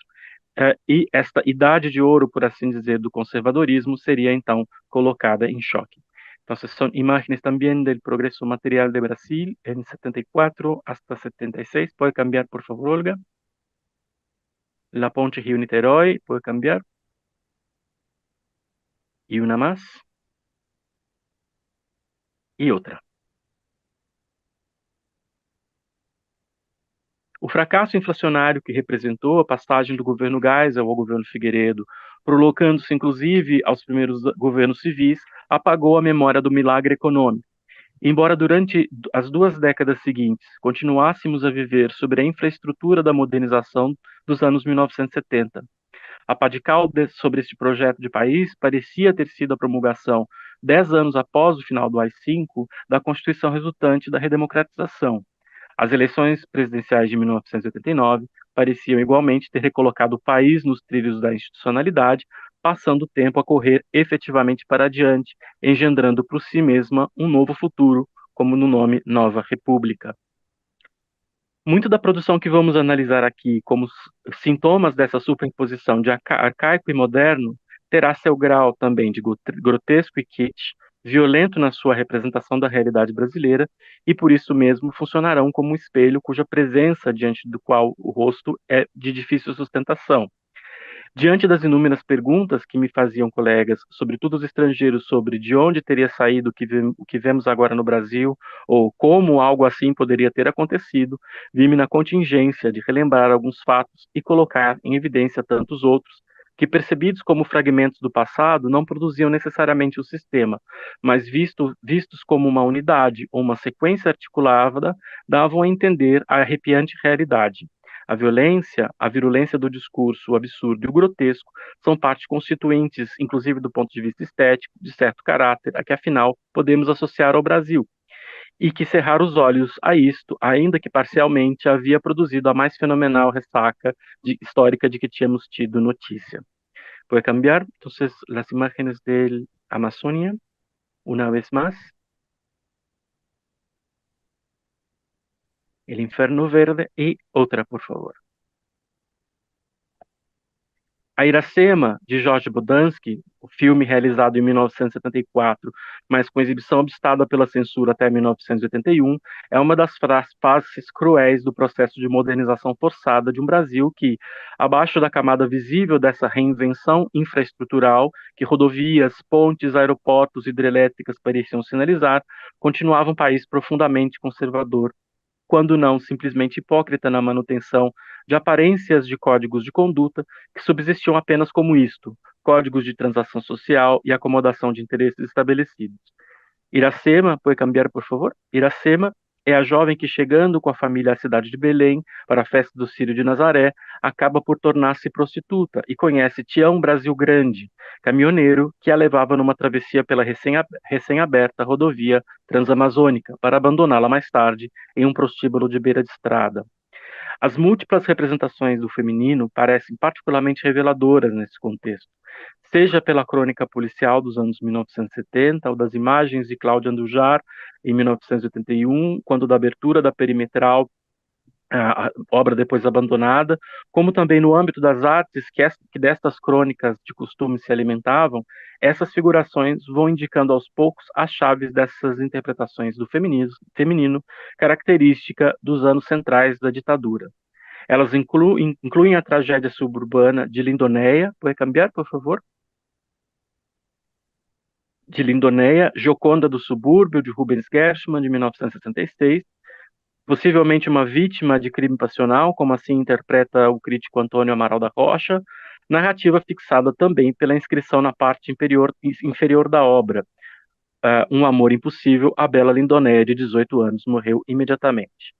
e esta idade de ouro, por assim dizer, do conservadorismo seria então colocada em choque. Então, são imagens também do progresso material de Brasil em 74 hasta 76. Pode cambiar, por favor, Olga? La Ponte Rio-Niterói, pode cambiar? E uma mais? E outra. O fracasso inflacionário que representou a passagem do governo Geisel ao governo Figueiredo, prolongando-se inclusive aos primeiros governos civis, apagou a memória do milagre econômico. Embora durante as 2 décadas seguintes continuássemos a viver sobre a infraestrutura da modernização dos anos 1970, a padical sobre este projeto de país parecia ter sido a promulgação, 10 anos após o final do AI-5, da Constituição resultante da redemocratização. As eleições presidenciais de 1989 pareciam igualmente ter recolocado o país nos trilhos da institucionalidade, passando o tempo a correr efetivamente para adiante, engendrando por si mesma um novo futuro, como no nome Nova República. Muito da produção que vamos analisar aqui como sintomas dessa superimposição de arcaico e moderno terá seu grau também de grotesco e kitsch, violento na sua representação da realidade brasileira, e por isso mesmo funcionarão como um espelho cuja presença diante do qual o rosto é de difícil sustentação. Diante das inúmeras perguntas que me faziam colegas, sobretudo os estrangeiros, sobre de onde teria saído o que vemos agora no Brasil, ou como algo assim poderia ter acontecido, vi-me na contingência de relembrar alguns fatos e colocar em evidência tantos outros, que percebidos como fragmentos do passado, não produziam necessariamente o sistema, mas vistos como uma unidade ou uma sequência articulada, davam a entender a arrepiante realidade. A violência, a virulência do discurso, o absurdo e o grotesco são partes constituintes, inclusive do ponto de vista estético, de certo caráter, a que afinal podemos associar ao Brasil, e que cerrar os olhos a isto, ainda que parcialmente, havia produzido a mais fenomenal ressaca histórica de que tínhamos tido notícia. Puede cambiar, entonces, las imágenes de Amazonia, una vez más. El Inferno Verde y otra, por favor. A Iracema, de Jorge Bodansky, o filme realizado em 1974, mas com exibição obstada pela censura até 1981, é uma das faces cruéis do processo de modernização forçada de um Brasil que, abaixo da camada visível dessa reinvenção infraestrutural, que rodovias, pontes, aeroportos, hidrelétricas pareciam sinalizar, continuava um país profundamente conservador, quando não simplesmente hipócrita na manutenção de aparências de códigos de conduta que subsistiam apenas como isto, códigos de transação social e acomodação de interesses estabelecidos. Iracema, pode cambiar, por favor? Iracema é a jovem que, chegando com a família à cidade de Belém para a festa do Círio de Nazaré, acaba por tornar-se prostituta e conhece Tião Brasil Grande, caminhoneiro que a levava numa travessia pela recém-aberta rodovia transamazônica, para abandoná-la mais tarde em um prostíbulo de beira de estrada. As múltiplas representações do feminino parecem particularmente reveladoras nesse contexto, seja pela crônica policial dos anos 1970 ou das imagens de Cláudia Andujar em 1981, quando da abertura da perimetral, a obra depois abandonada, como também no âmbito das artes que destas crônicas de costume se alimentavam, essas figurações vão indicando aos poucos as chaves dessas interpretações do feminino, característica dos anos centrais da ditadura. Elas incluem a tragédia suburbana de Lindonéia. Pode cambiar, por favor? De Lindonéia, Gioconda do Subúrbio, de Rubens Gershman, de 1966, possivelmente uma vítima de crime passional, como assim interpreta o crítico Antônio Amaral da Rocha, narrativa fixada também pela inscrição na parte inferior da obra. Um amor impossível, a bela Lindonéia, de 18 anos, morreu imediatamente.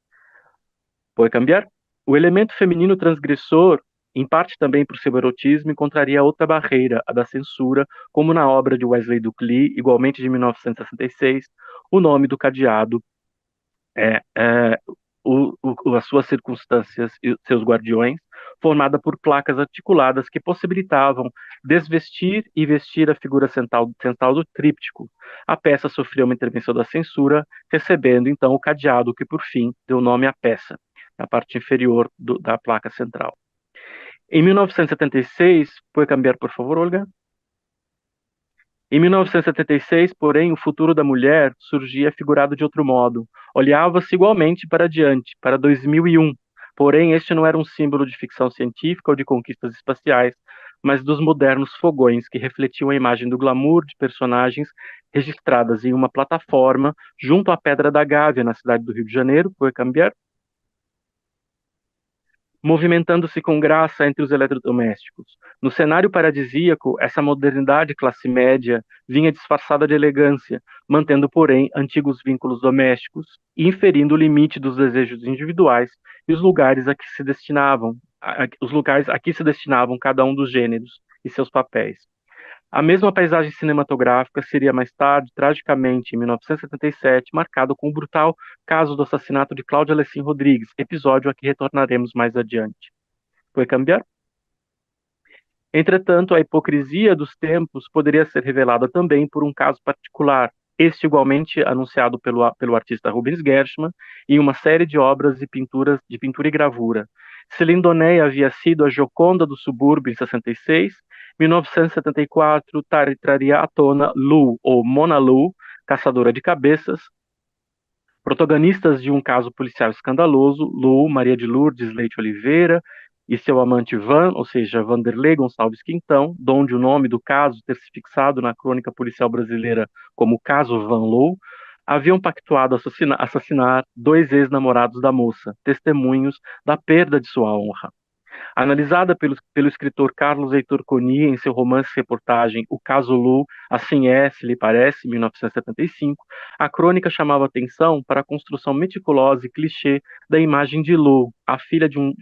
Pode cambiar? O elemento feminino transgressor, em parte também por seu erotismo, encontraria outra barreira, a da censura, como na obra de Wesley Ducly, igualmente de 1966, O Nome do Cadeado, as suas circunstâncias e seus guardiões, formada por placas articuladas que possibilitavam desvestir e vestir a figura central do tríptico. A peça sofreu uma intervenção da censura, recebendo então o cadeado que, por fim, deu nome à peça, na parte inferior da placa central. Em 1976, pode cambiar, por favor, Olga? Em 1976, porém, o futuro da mulher surgia figurado de outro modo. Olhava-se igualmente para diante, para 2001. Porém, este não era um símbolo de ficção científica ou de conquistas espaciais, mas dos modernos fogões que refletiam a imagem do glamour de personagens registradas em uma plataforma junto à Pedra da Gávea, na cidade do Rio de Janeiro. Pode cambiar? Movimentando-se com graça entre os eletrodomésticos. No cenário paradisíaco, essa modernidade classe média vinha disfarçada de elegância, mantendo, porém, antigos vínculos domésticos e inferindo o limite dos desejos individuais e os lugares a que se destinavam, cada um dos gêneros e seus papéis. A mesma paisagem cinematográfica seria mais tarde, tragicamente, em 1977, marcado com o brutal caso do assassinato de Cláudia Alessim Rodrigues, episódio a que retornaremos mais adiante. Foi cambiar? Entretanto, a hipocrisia dos tempos poderia ser revelada também por um caso particular, este igualmente anunciado pelo artista Rubens Gershman em uma série de obras e pinturas de pintura e gravura. Céline Donnet havia sido a Gioconda do subúrbio em 66, 1974 traria à tona Lou, ou Mona Lou, caçadora de cabeças, protagonistas de um caso policial escandaloso, Lou, Maria de Lourdes Leite Oliveira e seu amante Van, ou seja, Vanderlei Gonçalves Quintão, donde o nome do caso ter se fixado na crônica policial brasileira como caso Van Lou, haviam pactuado assassinar dois ex-namorados da moça, testemunhos da perda de sua honra. Analisada pelo escritor Carlos Heitor Coni em seu romance-reportagem O Caso Lu, Assim É, Se Lhe Parece, 1975, a crônica chamava atenção para a construção meticulosa e clichê da imagem de Lu, a filha de um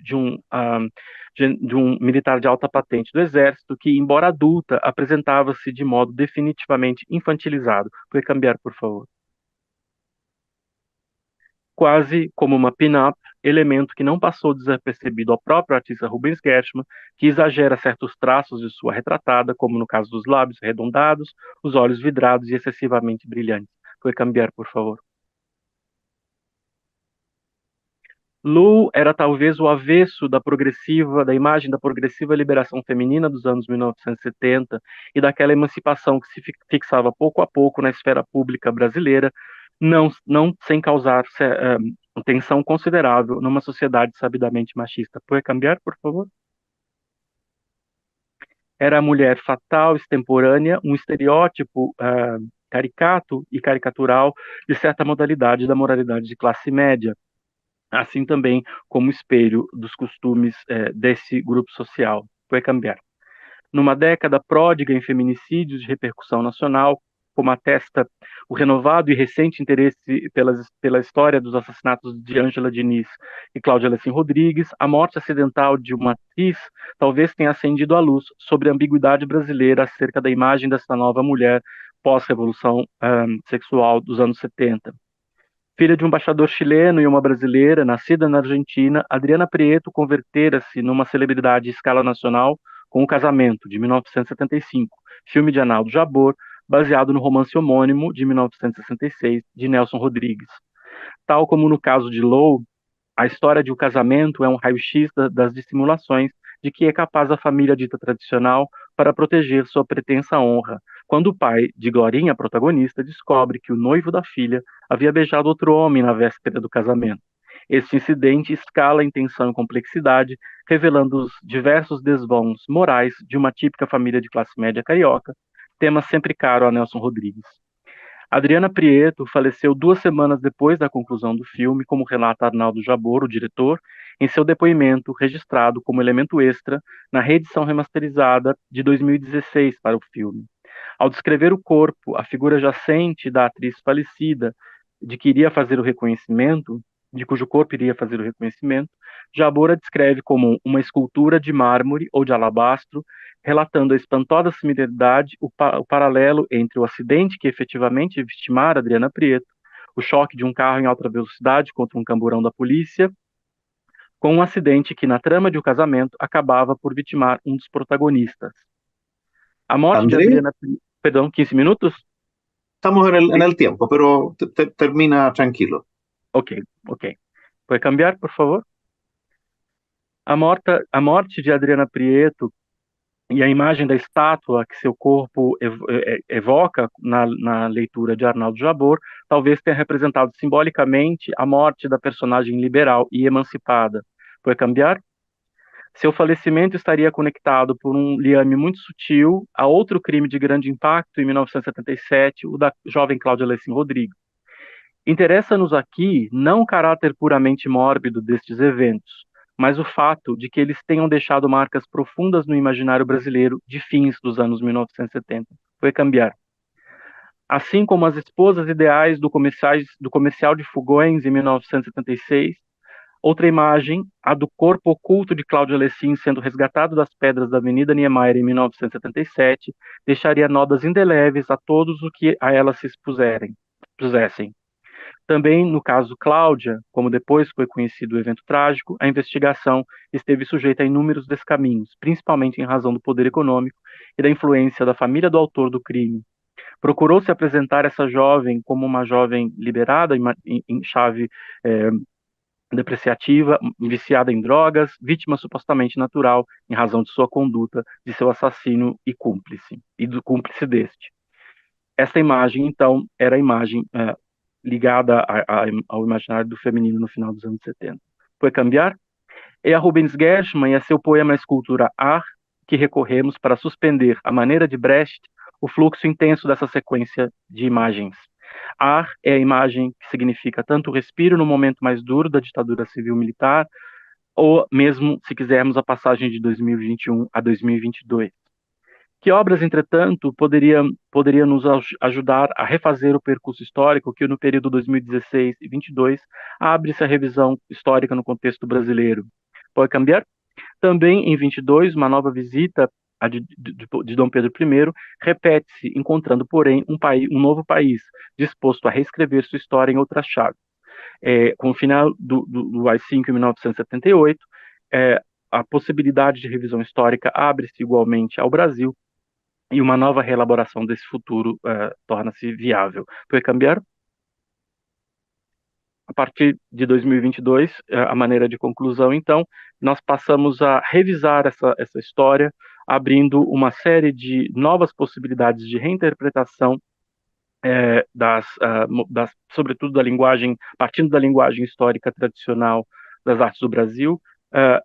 militar de alta patente do Exército que, embora adulta, apresentava-se de modo definitivamente infantilizado. Pode cambiar, por favor. Quase como uma pin-up, elemento que não passou desapercebido ao próprio artista Rubens Gershman, que exagera certos traços de sua retratada, como no caso dos lábios arredondados, os olhos vidrados e excessivamente brilhantes. Pode cambiar, por favor. Lu era talvez o avesso da imagem da progressiva liberação feminina dos anos 1970 e daquela emancipação que se fixava pouco a pouco na esfera pública brasileira, não sem causar tensão considerável numa sociedade sabidamente machista. Pode cambiar, por favor? Era a mulher fatal, extemporânea, um estereótipo caricato e caricatural de certa modalidade da moralidade de classe média, assim também como espelho dos costumes desse grupo social. Pode cambiar. Numa década pródiga em feminicídios de repercussão nacional, como atesta o renovado e recente interesse pela história dos assassinatos de Ângela Diniz e Cláudia Alessim Rodrigues, a morte acidental de uma atriz talvez tenha acendido a luz sobre a ambiguidade brasileira acerca da imagem dessa nova mulher pós-revolução sexual dos anos 70. Filha de um embaixador chileno e uma brasileira, nascida na Argentina, Adriana Prieto convertera-se numa celebridade de escala nacional com O Casamento, de 1975, filme de Arnaldo Jabor, baseado no romance homônimo, de 1966, de Nelson Rodrigues. Tal como no caso de Lou, a história de O Casamento é um raio-x das dissimulações de que é capaz a família dita tradicional para proteger sua pretensa honra, quando o pai de Glorinha, protagonista, descobre que o noivo da filha havia beijado outro homem na véspera do casamento. Este incidente escala em tensão e complexidade, revelando os diversos desvãos morais de uma típica família de classe média carioca, tema sempre caro a Nelson Rodrigues. Adriana Prieto faleceu 2 semanas depois da conclusão do filme, como relata Arnaldo Jabor, o diretor, em seu depoimento registrado como elemento extra na reedição remasterizada de 2016 para o filme. Ao descrever o corpo, a figura jacente da atriz falecida, de que iria fazer o reconhecimento, de cujo corpo iria fazer o reconhecimento, Jabor a descreve como uma escultura de mármore ou de alabastro, relatando a espantosa similaridade, o paralelo entre o acidente que efetivamente vitimara Adriana Prieto, o choque de um carro em alta velocidade contra um camburão da polícia, com um acidente que, na trama de O Casamento, acabava por vitimar um dos protagonistas. A morte de André, Adriana Prieto... Perdão, 15 minutos? estamos en el tiempo, pero termina tranquilo. Ok, ok. Pode cambiar, por favor? A morte de Adriana Prieto e a imagem da estátua que seu corpo evoca na leitura de Arnaldo Jabor, talvez tenha representado simbolicamente a morte da personagem liberal e emancipada. Pode cambiar? Seu falecimento estaria conectado por um liame muito sutil a outro crime de grande impacto em 1977, o da jovem Cláudia Alessim Rodrigues. Interessa-nos aqui não o caráter puramente mórbido destes eventos, mas o fato de que eles tenham deixado marcas profundas no imaginário brasileiro de fins dos anos 1970. Foi cambiar. Assim como as esposas ideais do comercial de Fogões em 1976, Outra imagem, a do corpo oculto de Cláudia Lessing sendo resgatado das pedras da Avenida Niemeyer em 1977, deixaria nodas indeléveis a todos o que a ela se expusessem. Também, no caso Cláudia, como depois foi conhecido o evento trágico, a investigação esteve sujeita a inúmeros descaminhos, principalmente em razão do poder econômico e da influência da família do autor do crime. Procurou-se apresentar essa jovem como uma jovem liberada em chave depreciativa, viciada em drogas, vítima supostamente natural em razão de sua conduta, de seu assassino e do cúmplice deste. Essa imagem, então, era a imagem ligada ao imaginário do feminino no final dos anos 70. Foi cambiar? É a Rubens Gershman e a seu poema Escultura Ar que recorremos para suspender, à maneira de Brecht, o fluxo intenso dessa sequência de imagens. Ar é a imagem que significa tanto o respiro no momento mais duro da ditadura civil-militar, ou mesmo, se quisermos, a passagem de 2021 a 2022. Que obras, entretanto, poderiam nos ajudar a refazer o percurso histórico que, no período 2016 e 2022, abre-se a revisão histórica no contexto brasileiro? Pode cambiar? Também, em 22, uma nova visita de Dom Pedro I repete-se, encontrando, porém, um novo país, disposto a reescrever sua história em outra chave. Com o final do AI-5 em 1978, a possibilidade de revisão histórica abre-se igualmente ao Brasil, e uma nova reelaboração desse futuro torna-se viável. Pode cambiar? A partir de 2022, a maneira de conclusão, então, nós passamos a revisar essa história, abrindo uma série de novas possibilidades de reinterpretação sobretudo da linguagem, partindo da linguagem histórica tradicional das artes do Brasil,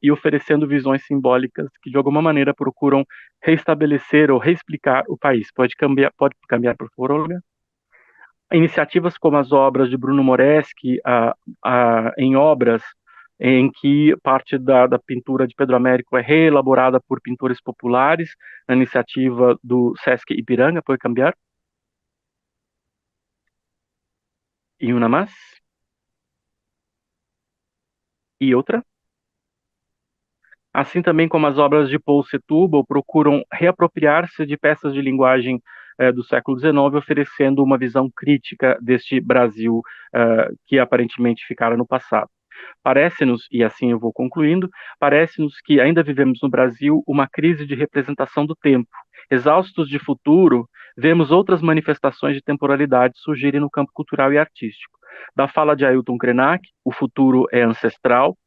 e oferecendo visões simbólicas que, de alguma maneira, procuram reestabelecer ou reexplicar o país. Pode cambiar, por favor, Olga? Iniciativas como as obras de Bruno Moreschi, em obras em que parte da pintura de Pedro Américo é reelaborada por pintores populares, na iniciativa do Sesc Ipiranga. Pode cambiar? E uma mais? E outra? Assim também como as obras de Paul Setúbal procuram reapropriar-se de peças de linguagem do século XIX, oferecendo uma visão crítica deste Brasil que aparentemente ficara no passado. Parece-nos, e assim eu vou concluindo, parece-nos que ainda vivemos no Brasil uma crise de representação do tempo. Exaustos de futuro, vemos outras manifestações de temporalidade surgirem no campo cultural e artístico. Da fala de Ailton Krenak, o futuro é ancestral,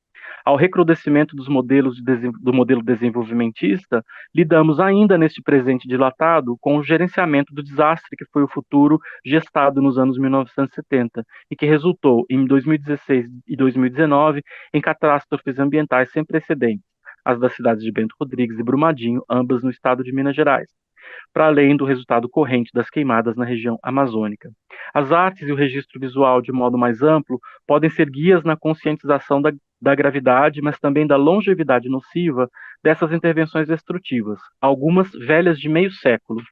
ao recrudescimento do modelo desenvolvimentista, lidamos ainda neste presente dilatado com o gerenciamento do desastre que foi o futuro gestado nos anos 1970 e que resultou, em 2016 e 2019, em catástrofes ambientais sem precedentes, as das cidades de Bento Rodrigues e Brumadinho, ambas no estado de Minas Gerais, para além do resultado corrente das queimadas na região amazônica. As artes e o registro visual, de modo mais amplo, podem ser guias na conscientização da gravidade, mas também da longevidade nociva dessas intervenções destrutivas, algumas velhas de meio século.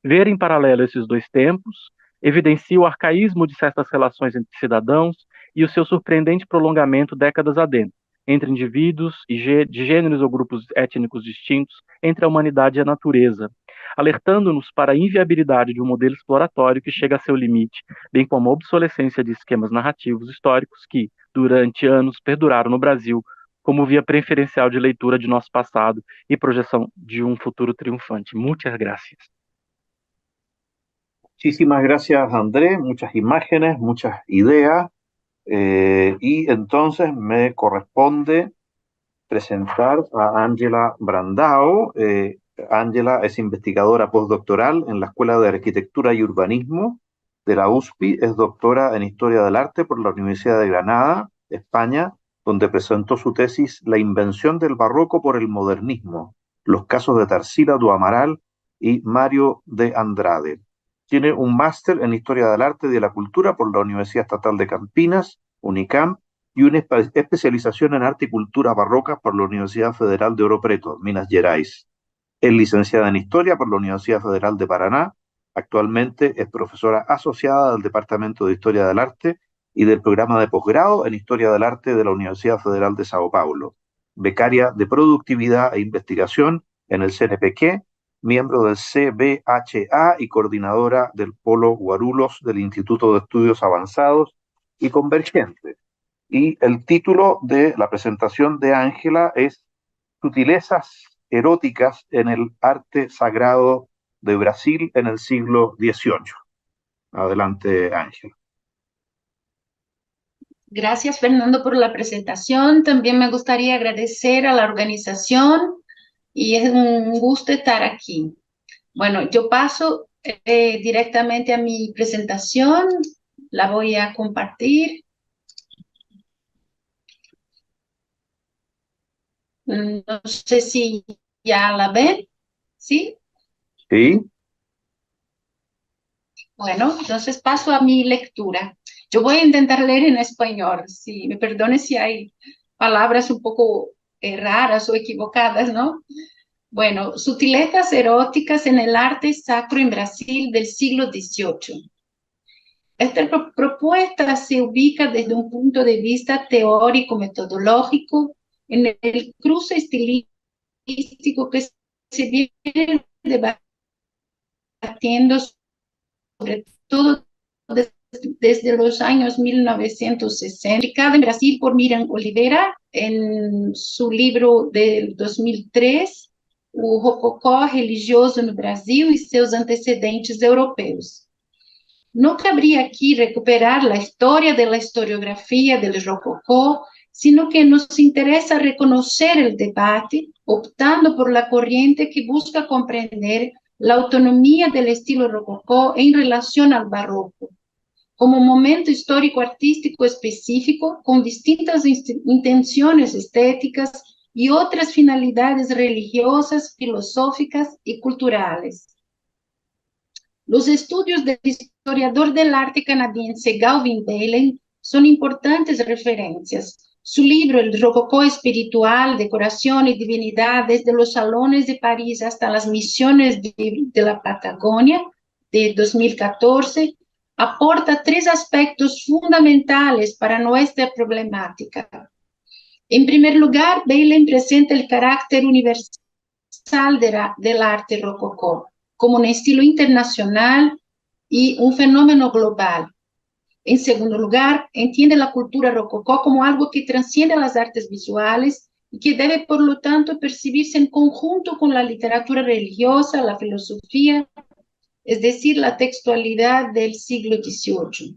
Ver em paralelo esses dois tempos evidencia o arcaísmo de certas relações entre cidadãos e o seu surpreendente prolongamento décadas adentro, entre indivíduos e de gêneros ou grupos étnicos distintos, entre a humanidade e a natureza, alertando-nos para a inviabilidade de um modelo exploratório que chega a seu limite, bem como a obsolescência de esquemas narrativos históricos que, durante anos, perduraram no Brasil como via preferencial de leitura de nosso passado e projeção de um futuro triunfante. Muchas gracias. Muchísimas gracias, André. Muchas imágenes, muchas ideas. Y entonces me corresponde presentar a Ángela Brandao. Ángela es investigadora postdoctoral en la Escuela de Arquitectura y Urbanismo de la USPI, es doctora en Historia del Arte por la Universidad de Granada, España, donde presentó su tesis La invención del barroco por el modernismo, los casos de Tarsila do Amaral y Mario de Andrade. Tiene un máster en Historia del Arte y de la Cultura por la Universidad Estatal de Campinas, UNICAM, y una especialización en Arte y Cultura Barroca por la Universidad Federal de Ouro Preto, Minas Gerais. Es licenciada en Historia por la Universidad Federal de Paraná. Actualmente es profesora asociada del Departamento de Historia del Arte y del programa de posgrado en Historia del Arte de la Universidad Federal de Sao Paulo, becaria de Productividad e Investigación en el CNPq, miembro del CBHA y coordinadora del Polo Guarulhos del Instituto de Estudios Avanzados y Convergentes. Y el título de la presentación de Ángela es Sutilezas eróticas en el arte sagrado de Brasil en el siglo XVIII. Adelante, Ángela. Gracias, Fernando, por la presentación. También me gustaría agradecer a la organización y es un gusto estar aquí. Bueno, yo paso directamente a mi presentación. La voy a compartir. No sé si ya la ven, ¿sí? Sí. Bueno, entonces paso a mi lectura. Yo voy a intentar leer en español. Si me perdone si hay palabras un poco raras o equivocadas, ¿no? Bueno, sutilezas eróticas en el arte sacro en Brasil del siglo XVIII. Esta propuesta se ubica desde un punto de vista teórico-metodológico en el cruce estilístico que se viene debatiendo sobre todo desde los años 1960, publicada en Brasil por Miriam Oliveira en su libro del 2003, O Rococó Religioso no Brasil e seus antecedentes europeus. No cabría aquí recuperar la historia de la historiografía del Rococó, sino que nos interesa reconocer el debate, optando por la corriente que busca comprender la autonomía del estilo rococó en relación al barroco, como momento histórico-artístico específico con distintas intenciones estéticas y otras finalidades religiosas, filosóficas y culturales. Los estudios del historiador del arte canadiense Galvin Bailey son importantes referencias. Su libro, El Rococó Espiritual, Decoración y Divinidad, desde los salones de París hasta las misiones de la Patagonia, de 2014, aporta tres aspectos fundamentales para nuestra problemática. En primer lugar, Bailey presenta el carácter universal del arte rococó como un estilo internacional y un fenómeno global. En segundo lugar, entiende la cultura rococó como algo que trasciende las artes visuales y que debe, por lo tanto, percibirse en conjunto con la literatura religiosa, la filosofía, es decir, la textualidad del siglo XVIII.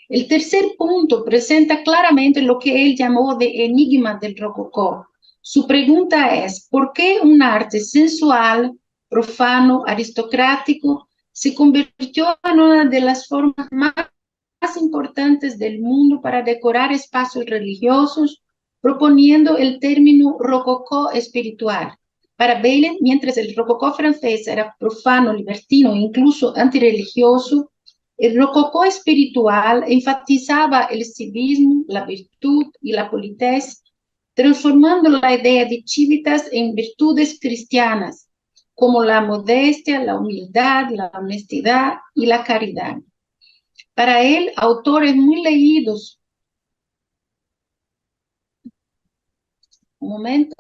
El tercer punto presenta claramente lo que él llamó de enigma del rococó. Su pregunta es, ¿por qué un arte sensual, profano, aristocrático, se convirtió en una de las formas más importantes del mundo para decorar espacios religiosos, proponiendo el término rococó espiritual? Para Bailey, mientras el rococó francés era profano, libertino e incluso antirreligioso, el rococó espiritual enfatizaba el civismo, la virtud y la politez, transformando la idea de civitas en virtudes cristianas, como la modestia, la humildad, la honestidad y la caridad. Para él, autores muy leídos. Un momento.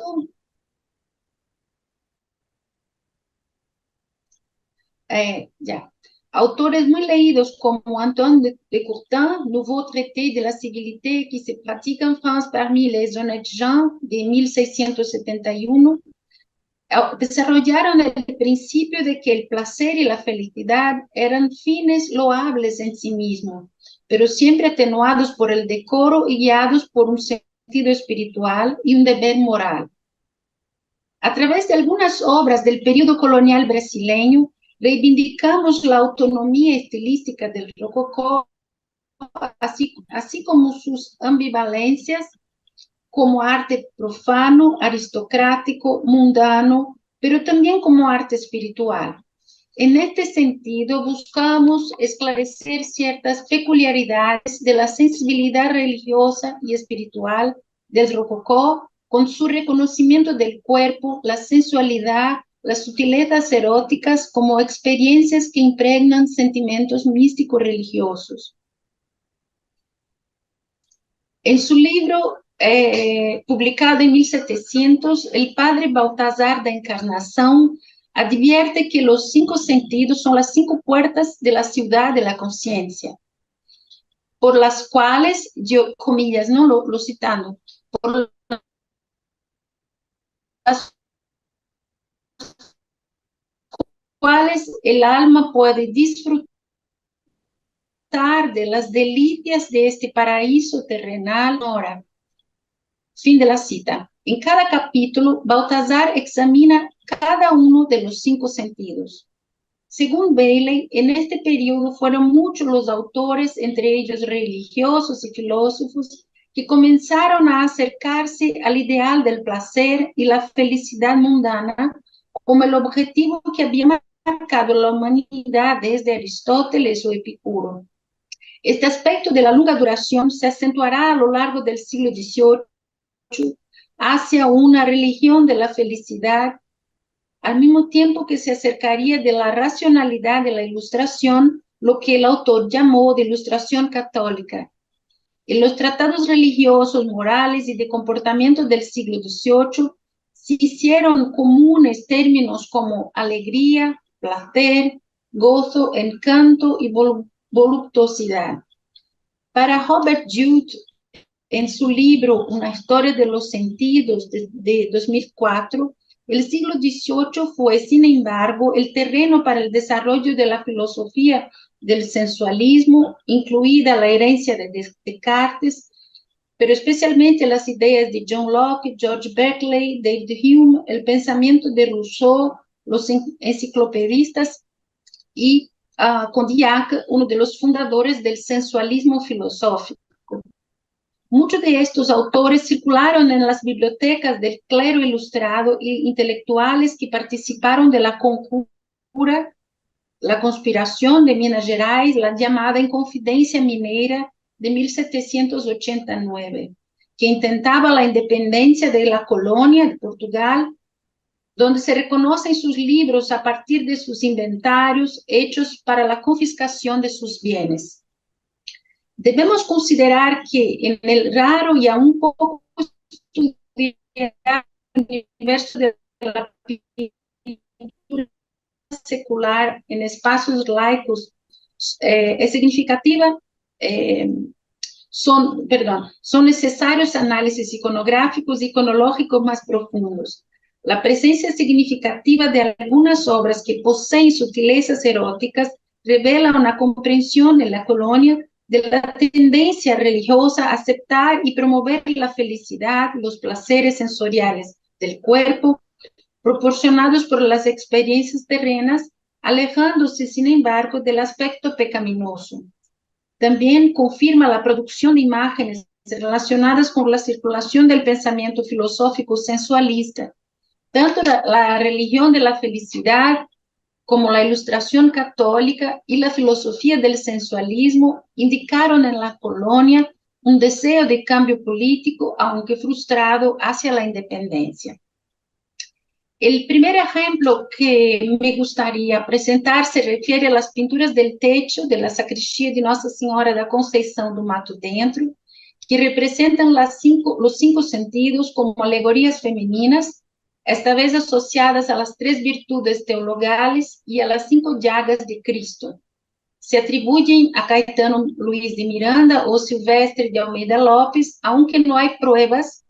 Ya. Autores muy leídos como Antoine de Courtin, Nouveau traité de la civilité qui se pratique en France parmi les honnêtes gens de 1671, desarrollaron el principio de que el placer y la felicidad eran fines loables en sí mismos, pero siempre atenuados por el decoro y guiados por un sentido espiritual y un deber moral. A través de algunas obras del periodo colonial brasileño, reivindicamos la autonomía estilística del rococó, así como sus ambivalencias como arte profano, aristocrático, mundano, pero también como arte espiritual. En este sentido, buscamos esclarecer ciertas peculiaridades de la sensibilidad religiosa y espiritual del rococó, con su reconocimiento del cuerpo, la sensualidad, las sutilezas eróticas como experiencias que impregnan sentimientos místicos religiosos. En su libro, publicado en 1700, el padre Baltasar da Encarnación advierte que los 5 sentidos son las 5 puertas de la ciudad de la conciencia, por las cuales, yo, comillas, no lo citando, por las cuales el alma puede disfrutar de las delicias de este paraíso terrenal. Ahora, fin de la cita. En cada capítulo, Baltasar examina cada uno de los 5 sentidos. Según Bailey, en este periodo fueron muchos los autores, entre ellos religiosos y filósofos, que comenzaron a acercarse al ideal del placer y la felicidad mundana como el objetivo que había marcado la humanidad desde Aristóteles o Epicuro. Este aspecto de la larga duración se acentuará a lo largo del siglo XVIII hacia una religión de la felicidad, al mismo tiempo que se acercaría de la racionalidad de la Ilustración, lo que el autor llamó de Ilustración católica. En los tratados religiosos, morales y de comportamiento del siglo XVIII se hicieron comunes términos como alegría, placer, gozo, encanto y voluptuosidad. Para Robert Jude, en su libro Una historia de los sentidos de 2004, el siglo XVIII fue, sin embargo, el terreno para el desarrollo de la filosofía del sensualismo, incluida la herencia de Descartes, pero especialmente las ideas de John Locke, George Berkeley, David Hume, el pensamiento de Rousseau, los enciclopedistas y Condillac, uno de los fundadores del sensualismo filosófico. Muchos de estos autores circularon en las bibliotecas del clero ilustrado y intelectuales que participaron de la conjura, la conspiración de Minas Gerais, la llamada Inconfidencia Mineira de 1789, que intentaba la independencia de la colonia de Portugal, donde se reconocen sus libros a partir de sus inventarios hechos para la confiscación de sus bienes. Debemos considerar que en el raro y aún poco estudiado universo de la pintura secular en espacios laicos es significativa, son necesarios análisis iconográficos y iconológicos más profundos. La presencia significativa de algunas obras que poseen sutilezas eróticas revela una comprensión en la colonia de la tendencia religiosa a aceptar y promover la felicidad, los placeres sensoriales del cuerpo, proporcionados por las experiencias terrenas, alejándose, sin embargo, del aspecto pecaminoso. También confirma la producción de imágenes relacionadas con la circulación del pensamiento filosófico sensualista. Tanto la religión de la felicidad como la Ilustración católica y la filosofía del sensualismo indicaron en la colonia un deseo de cambio político, aunque frustrado, hacia la independencia. El primer ejemplo que me gustaría presentar se refiere a las pinturas del techo de la sacristía de Nossa Senhora da Conceição do Mato Dentro, que representan los 5 sentidos como alegorías femeninas, esta vez asociadas a las 3 virtudes teologales y a las 5 llagas de Cristo. Se atribuyen a Caetano Luiz de Miranda o Silvestre de Almeida López, aunque no hay pruebas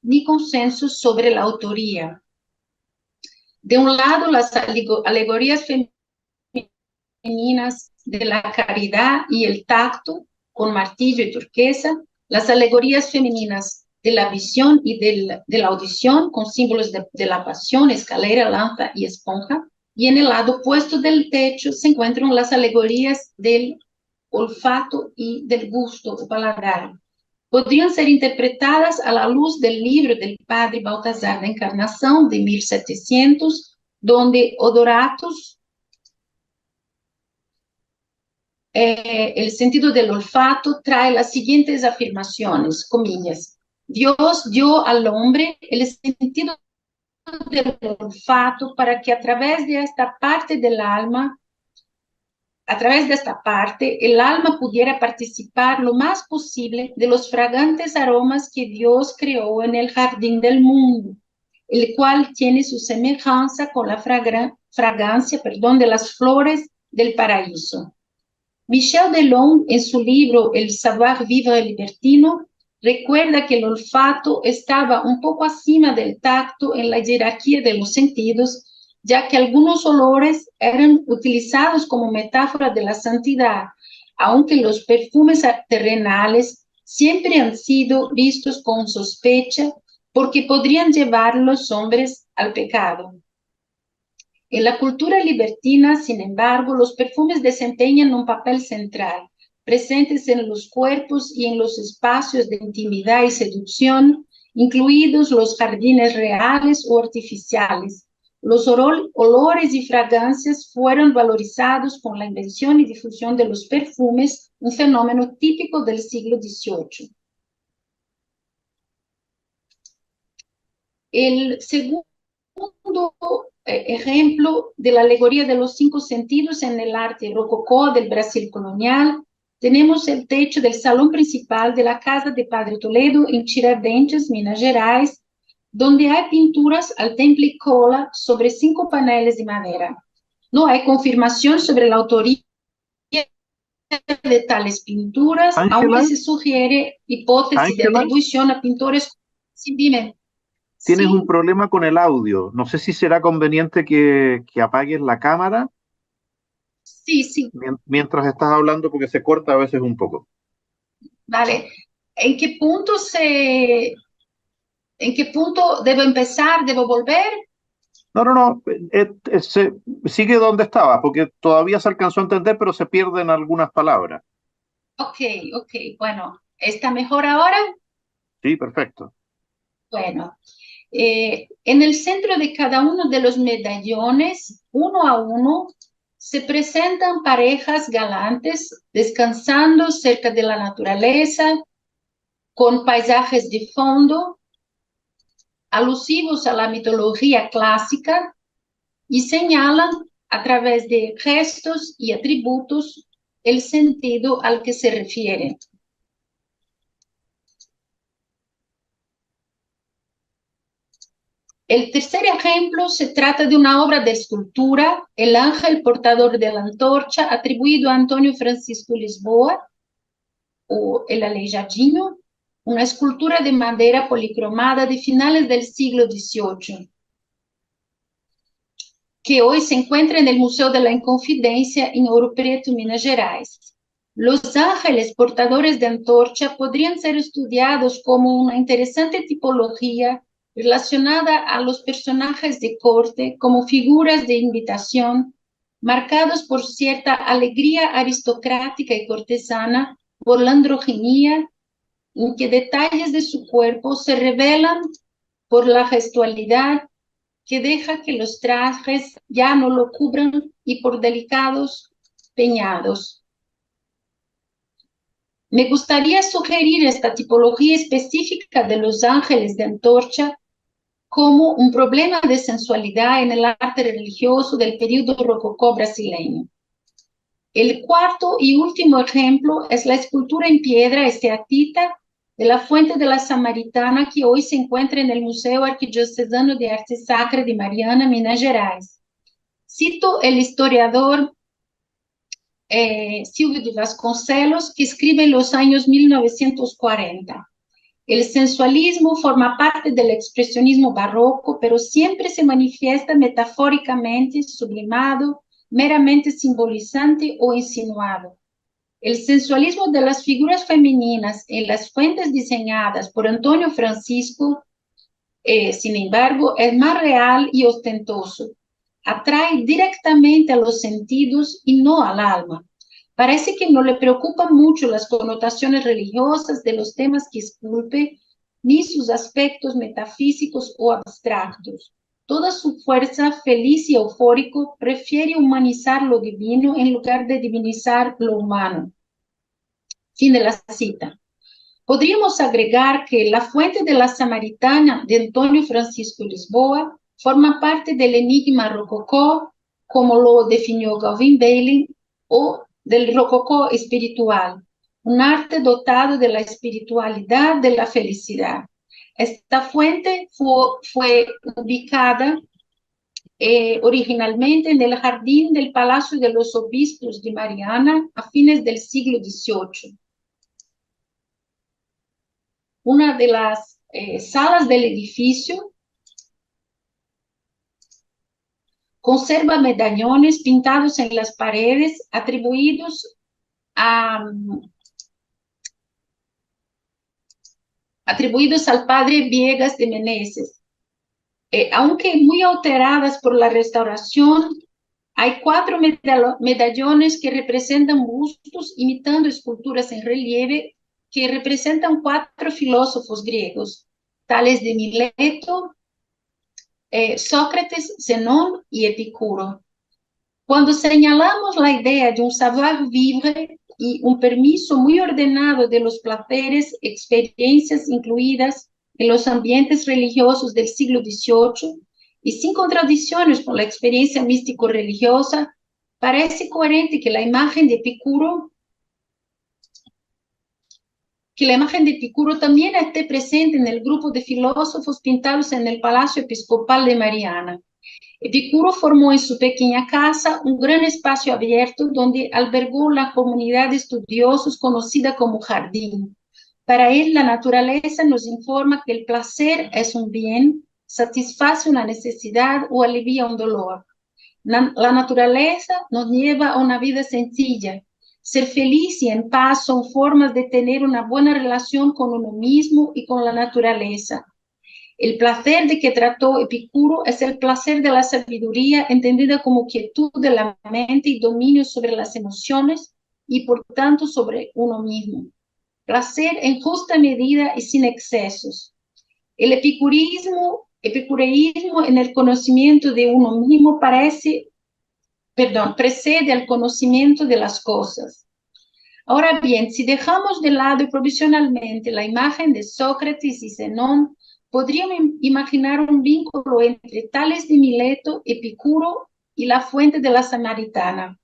ni consensos sobre la autoría. De un lado, las alegorías femeninas de la caridad y el tacto, con martillo y turquesa, las alegorías femeninas de la visión y de la audición, con símbolos de la pasión, escalera, lanza y esponja, y en el lado opuesto del techo se encuentran las alegorías del olfato y del gusto o paladar. Podrían ser interpretadas a la luz del libro del padre Baltasar da Encarnação, de 1700, donde Odoratus, el sentido del olfato, trae las siguientes afirmaciones, comillas: Dios dio al hombre el sentido del olfato para que a través de esta parte del alma a través de esta parte, el alma pudiera participar lo más posible de los fragantes aromas que Dios creó en el jardín del mundo, el cual tiene su semejanza con la fragancia, de las flores del paraíso. Michel Delon, en su libro El savoir-vivre libertino, recuerda que el olfato estaba un poco acima del tacto en la jerarquía de los sentidos, ya que algunos olores eran utilizados como metáfora de la santidad, aunque los perfumes terrenales siempre han sido vistos con sospecha porque podrían llevar a los hombres al pecado. En la cultura libertina, sin embargo, los perfumes desempeñan un papel central, presentes en los cuerpos y en los espacios de intimidad y seducción, incluidos los jardines reales o artificiales. Los olores y fragancias fueron valorizados con la invención y difusión de los perfumes, un fenómeno típico del siglo XVIII. El segundo ejemplo de la alegoría de los 5 sentidos en el arte rococó del Brasil colonial, tenemos el techo del salón principal de la casa de Padre Toledo en Tiradentes, Minas Gerais, donde hay pinturas al temple y cola sobre 5 paneles de madera. No hay confirmación sobre la autoría de tales pinturas, aunque se sugiere hipótesis de atribución a pintores. Sí, dime. Tienes un problema con el audio. No sé si será conveniente que apagues la cámara. Sí. Mientras estás hablando, porque se corta a veces un poco. Vale. ¿En qué punto debo empezar? ¿Debo volver? No. Sigue donde estaba, porque todavía se alcanzó a entender, pero se pierden algunas palabras. Ok. Bueno, ¿está mejor ahora? Sí, perfecto. Bueno, en el centro de cada uno de los medallones, uno a uno, se presentan parejas galantes descansando cerca de la naturaleza, con paisajes de fondo, alusivos a la mitología clásica, y señalan a través de gestos y atributos el sentido al que se refieren. El tercer ejemplo se trata de una obra de escultura, El ángel portador de la antorcha, atribuido a Antonio Francisco Lisboa, o El Aleijadinho, una escultura de madera policromada de finales del siglo XVIII, que hoy se encuentra en el Museo de la Inconfidencia en Ouro Preto, Minas Gerais. Los ángeles portadores de antorcha podrían ser estudiados como una interesante tipología relacionada a los personajes de corte como figuras de invitación, marcados por cierta alegría aristocrática y cortesana, por la androginía, en que detalles de su cuerpo se revelan por la gestualidad que deja que los trajes ya no lo cubran y por delicados peinados. Me gustaría sugerir esta tipología específica de los ángeles de antorcha como un problema de sensualidad en el arte religioso del período rococó brasileño. El cuarto y último ejemplo es la escultura en piedra esteatita de la Fuente de la Samaritana, que hoy se encuentra en el Museo Arquidiocesano de Arte Sacra de Mariana, Minas Gerais. Cito el historiador Silvio de Vasconcelos, que escribe en los años 1940. El sensualismo forma parte del expresionismo barroco, pero siempre se manifiesta metafóricamente, sublimado, meramente simbolizante o insinuado. El sensualismo de las figuras femeninas en las fuentes diseñadas por Antonio Francisco, sin embargo, es más real y ostentoso. Atrae directamente a los sentidos y no al alma. Parece que no le preocupan mucho las connotaciones religiosas de los temas que esculpe, ni sus aspectos metafísicos o abstractos. Toda su fuerza feliz y eufórico prefiere humanizar lo divino en lugar de divinizar lo humano. Fin de la cita. Podríamos agregar que la Fuente de la Samaritana de Antonio Francisco Lisboa forma parte del enigma rococó, como lo definió Galvin Bailey, o del rococó espiritual, un arte dotado de la espiritualidad de la felicidad. Esta fuente fue ubicada originalmente en el jardín del Palacio de los Obispos de Mariana a fines del siglo XVIII. Una de las salas del edificio conserva medallones pintados en las paredes atribuidos al padre Viegas de Meneses. Aunque muy alteradas por la restauración, hay 4 medallones que representan bustos imitando esculturas en relieve que representan 4 filósofos griegos, tales de Mileto, Sócrates, Zenón y Epicuro. Cuando señalamos la idea de un savoir-vivre y un permiso muy ordenado de los placeres, experiencias incluidas en los ambientes religiosos del siglo XVIII, y sin contradicciones con la experiencia místico-religiosa, parece coherente que la imagen de Epicuro también esté presente en el grupo de filósofos pintados en el Palacio Episcopal de Mariana. Epicuro formó en su pequeña casa un gran espacio abierto donde albergó la comunidad de estudiosos conocida como jardín. Para él, la naturaleza nos informa que el placer es un bien, satisface una necesidad o alivia un dolor. La naturaleza nos lleva a una vida sencilla. Ser feliz y en paz son formas de tener una buena relación con uno mismo y con la naturaleza. El placer de que trató Epicuro es el placer de la sabiduría, entendida como quietud de la mente y dominio sobre las emociones y por tanto sobre uno mismo. Placer en justa medida y sin excesos. El epicureísmo en el conocimiento de uno mismo precede al conocimiento de las cosas. Ahora bien, si dejamos de lado provisionalmente la imagen de Sócrates y Zenón, podríamos imaginar un vínculo entre Tales de Mileto, Epicuro y la fuente de la Samaritana,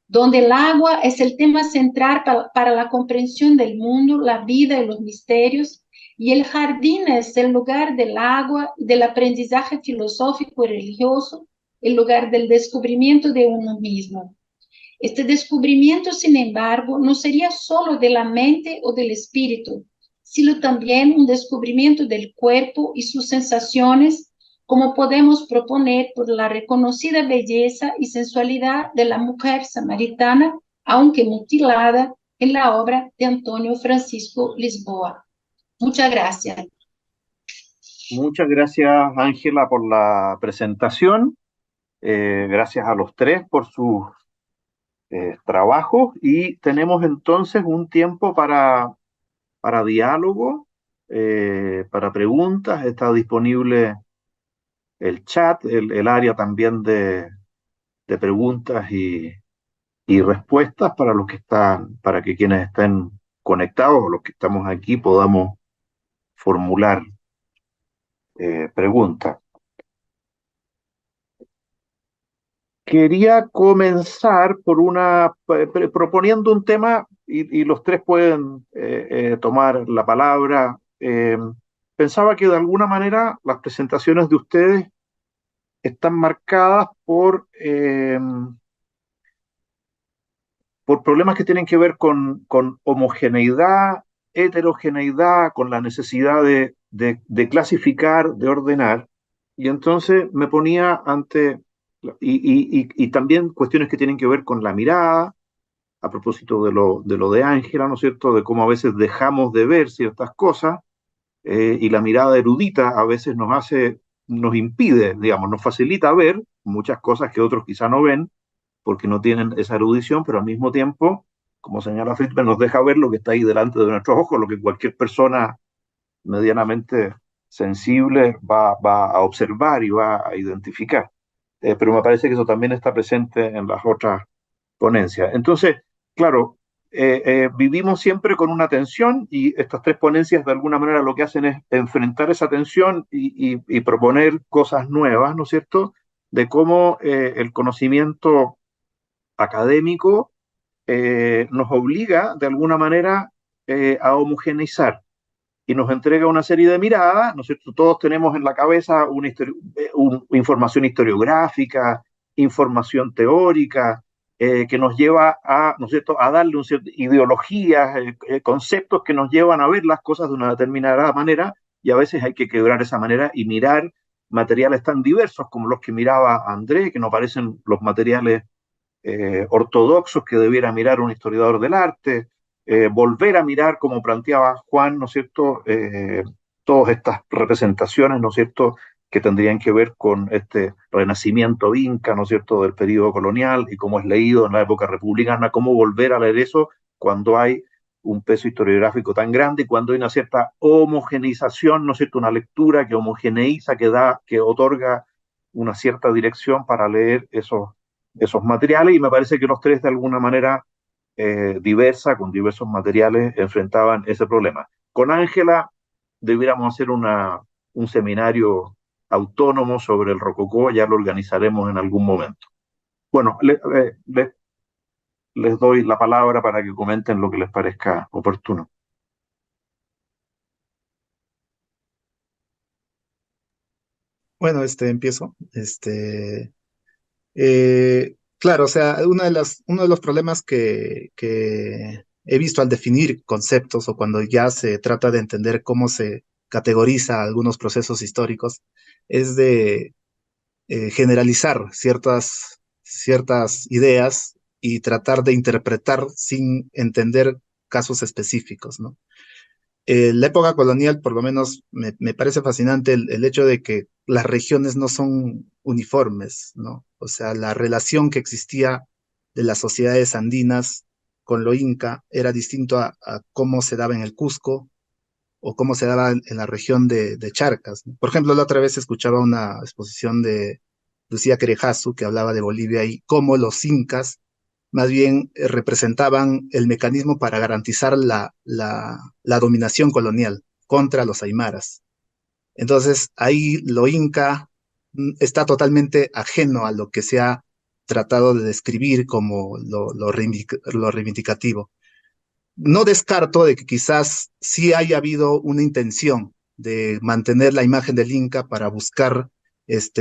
donde el agua es el tema central para la comprensión del mundo, la vida y los misterios, y el jardín es el lugar del agua, del aprendizaje filosófico y religioso, el lugar del descubrimiento de uno mismo. Este descubrimiento, sin embargo, no sería solo de la mente o del espíritu, sino también un descubrimiento del cuerpo y sus sensaciones, como podemos proponer por la reconocida belleza y sensualidad de la mujer samaritana, aunque mutilada, en la obra de Antonio Francisco Lisboa. Muchas gracias. Muchas gracias, Ángela, por la presentación. Gracias a los tres por sus trabajos, y tenemos entonces un tiempo para diálogo, para preguntas. Está disponible el chat, el área también de preguntas y respuestas para que quienes estén conectados o los que estamos aquí podamos formular preguntas. Quería comenzar por proponiendo un tema, y los tres pueden tomar la palabra. Pensaba que de alguna manera las presentaciones de ustedes están marcadas por problemas que tienen que ver con homogeneidad, heterogeneidad, con la necesidad de clasificar, de ordenar. Y entonces me ponía ante, y también cuestiones que tienen que ver con la mirada, a propósito de lo de Ángela, ¿no es cierto?, de cómo a veces dejamos de ver ciertas cosas, y la mirada erudita a veces nos impide, digamos, nos facilita ver muchas cosas que otros quizá no ven, porque no tienen esa erudición, pero al mismo tiempo, como señala Friedman, nos deja ver lo que está ahí delante de nuestros ojos, lo que cualquier persona medianamente sensible va a observar y va a identificar. Pero me parece que eso también está presente en las otras ponencias. Entonces, claro, vivimos siempre con una tensión, y estas tres ponencias de alguna manera lo que hacen es enfrentar esa tensión y proponer cosas nuevas, ¿no es cierto?, de cómo el conocimiento académico nos obliga de alguna manera a homogeneizar y nos entrega una serie de miradas, ¿no es cierto? Todos tenemos en la cabeza información historiográfica, información teórica, que nos lleva a, ¿no es cierto?, a darle ideologías, conceptos que nos llevan a ver las cosas de una determinada manera, y a veces hay que quebrar esa manera y mirar materiales tan diversos como los que miraba André, que no parecen los materiales ortodoxos que debiera mirar un historiador del arte, volver a mirar, como planteaba Juan, ¿no es cierto?, todas estas representaciones, ¿no es cierto?, que tendrían que ver con este renacimiento inca, ¿no es cierto?, del periodo colonial y cómo es leído en la época republicana, cómo volver a leer eso cuando hay un peso historiográfico tan grande y cuando hay una cierta homogeneización, ¿no es cierto?, una lectura que homogeneiza, que otorga una cierta dirección para leer esos materiales, y me parece que los tres de alguna manera diversa, con diversos materiales, enfrentaban ese problema. Con Ángela debiéramos hacer un seminario autónomo sobre el rococó, ya lo organizaremos en algún momento. Bueno, les doy la palabra para que comenten lo que les parezca oportuno. Bueno, empiezo. Claro, o sea, uno de los problemas que he visto al definir conceptos o cuando ya se trata de entender cómo se categoriza algunos procesos históricos es de generalizar ciertas ideas y tratar de interpretar sin entender casos específicos, ¿no? La época colonial, por lo menos, me parece fascinante el hecho de que las regiones no son uniformes, ¿no? O sea, la relación que existía de las sociedades andinas con lo inca era distinto a cómo se daba en el Cusco o cómo se daba en la región de Charcas, ¿no? Por ejemplo, la otra vez escuchaba una exposición de Lucía Querejazu que hablaba de Bolivia y cómo los incas más bien representaban el mecanismo para garantizar la dominación colonial contra los aymaras. Entonces, ahí lo inca está totalmente ajeno a lo que se ha tratado de describir como lo reivindicativo. No descarto de que quizás sí haya habido una intención de mantener la imagen del Inca para buscar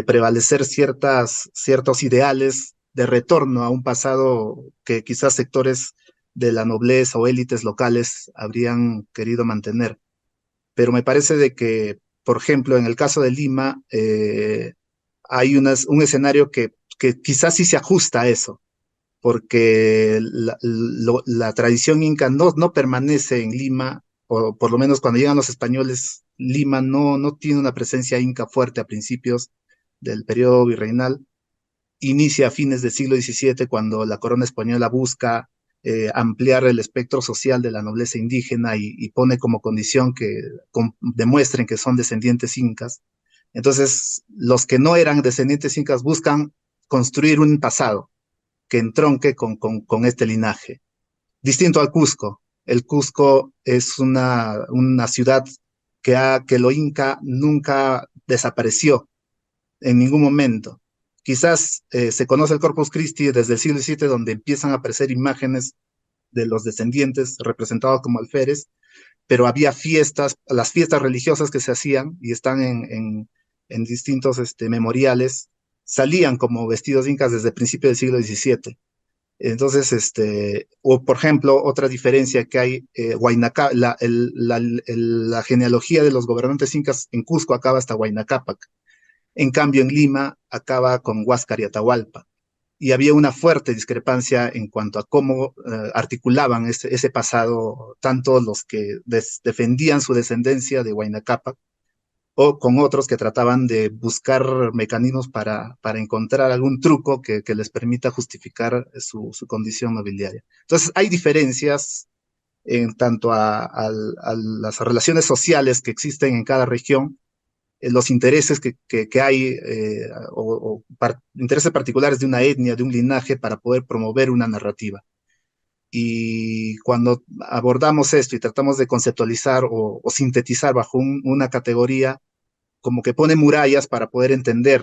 prevalecer ciertos ideales de retorno a un pasado que quizás sectores de la nobleza o élites locales habrían querido mantener. Pero me parece de que, por ejemplo, en el caso de Lima, hay un escenario que quizás sí se ajusta a eso porque la tradición inca no permanece en Lima, o por lo menos cuando llegan los españoles, Lima no tiene una presencia inca fuerte a principios del periodo virreinal. Inicia a fines del siglo XVII cuando la corona española busca ampliar el espectro social de la nobleza indígena y pone como condición que demuestren que son descendientes incas. Entonces, los que no eran descendientes incas buscan construir un pasado que entronque con este linaje. Distinto al Cusco. El Cusco es una ciudad que lo inca nunca desapareció en ningún momento. Quizás se conoce el Corpus Christi desde el siglo XVII, donde empiezan a aparecer imágenes de los descendientes representados como alférez, pero había las fiestas religiosas que se hacían y están en distintos memoriales, salían como vestidos incas desde el principio del siglo XVII. Entonces, o por ejemplo, otra diferencia que hay, la genealogía de los gobernantes incas en Cusco acaba hasta Huayna Cápac. En cambio, en Lima acaba con Huáscar y Atahualpa. Y había una fuerte discrepancia en cuanto a cómo articulaban ese pasado, tanto los que defendían su descendencia de Huayna Cápac o con otros que trataban de buscar mecanismos para encontrar algún truco que les permita justificar su condición nobiliaria. Entonces, hay diferencias en tanto a las relaciones sociales que existen en cada región, los intereses que hay, intereses particulares de una etnia, de un linaje, para poder promover una narrativa. Y cuando abordamos esto y tratamos de conceptualizar o sintetizar bajo una categoría, como que pone murallas para poder entender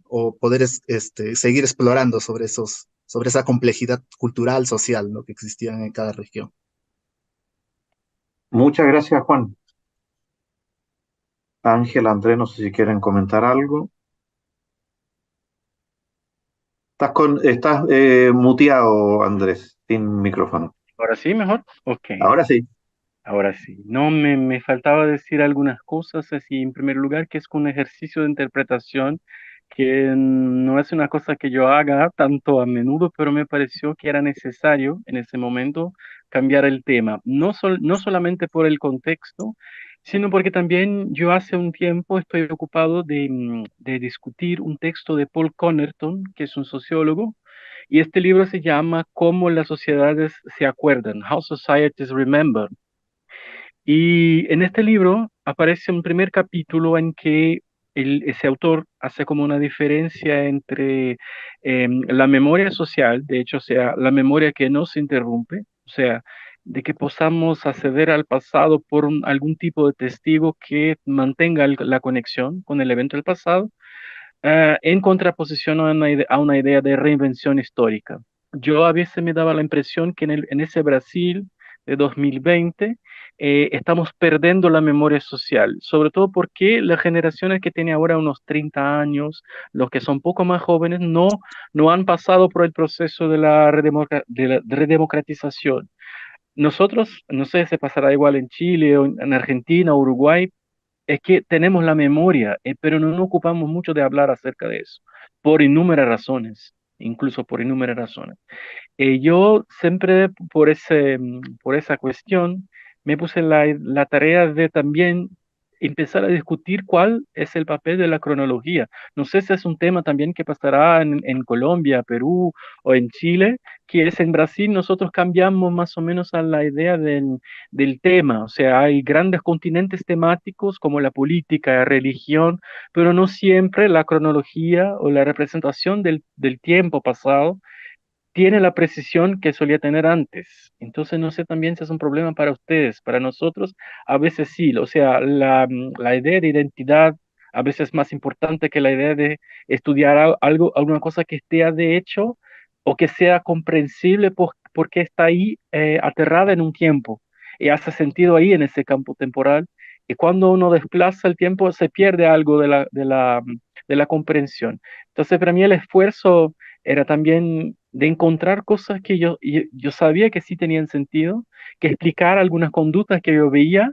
o poder seguir explorando sobre sobre esa complejidad cultural, social, ¿no? que existía en cada región. Muchas gracias, Juan. Ángel, Andrés, no sé si quieren comentar algo. Estás muteado, Andrés, sin micrófono. Ahora sí, mejor. Ok. Ahora sí. Ahora sí, no me faltaba decir algunas cosas, así en primer lugar, que es un ejercicio de interpretación que no es una cosa que yo haga tanto a menudo, pero me pareció que era necesario en ese momento cambiar el tema, no solamente por el contexto, sino porque también yo hace un tiempo estoy ocupado de discutir un texto de Paul Connerton, que es un sociólogo, y este libro se llama Cómo las sociedades se acuerdan, How Societies Remember. Y en este libro aparece un primer capítulo en que ese autor hace como una diferencia entre la memoria social, de hecho, o sea, la memoria que no se interrumpe, o sea, de que podamos acceder al pasado por algún tipo de testigo que mantenga la conexión con el evento del pasado, en contraposición a a una idea de reinvención histórica. Yo a veces me daba la impresión que en ese Brasil de 2020 estamos perdiendo la memoria social, sobre todo porque las generaciones que tienen ahora unos 30 años, los que son poco más jóvenes, no han pasado por el proceso de la redemocratización. Nosotros, no sé si pasará igual en Chile o en Argentina o Uruguay, es que tenemos la memoria, pero no nos ocupamos mucho de hablar acerca de eso, por innumerables razones, incluso por innumerables razones. Yo siempre por esa cuestión me puse la tarea de también empezar a discutir cuál es el papel de la cronología. No sé si es un tema también que pasará en Colombia, Perú o en Chile, que es en Brasil nosotros cambiamos más o menos a la idea del tema. O sea, hay grandes continentes temáticos como la política, la religión, pero no siempre la cronología o la representación del tiempo pasado tiene la precisión que solía tener antes. Entonces no sé también si es un problema para ustedes, para nosotros a veces sí, o sea, la idea de identidad a veces es más importante que la idea de estudiar algo, alguna cosa que esté de hecho o que sea comprensible porque está ahí aterrada en un tiempo y hace sentido ahí en ese campo temporal. Y cuando uno desplaza el tiempo se pierde algo de la comprensión. Entonces para mí el esfuerzo era también de encontrar cosas que yo sabía que sí tenían sentido, que explicar algunas conductas que yo veía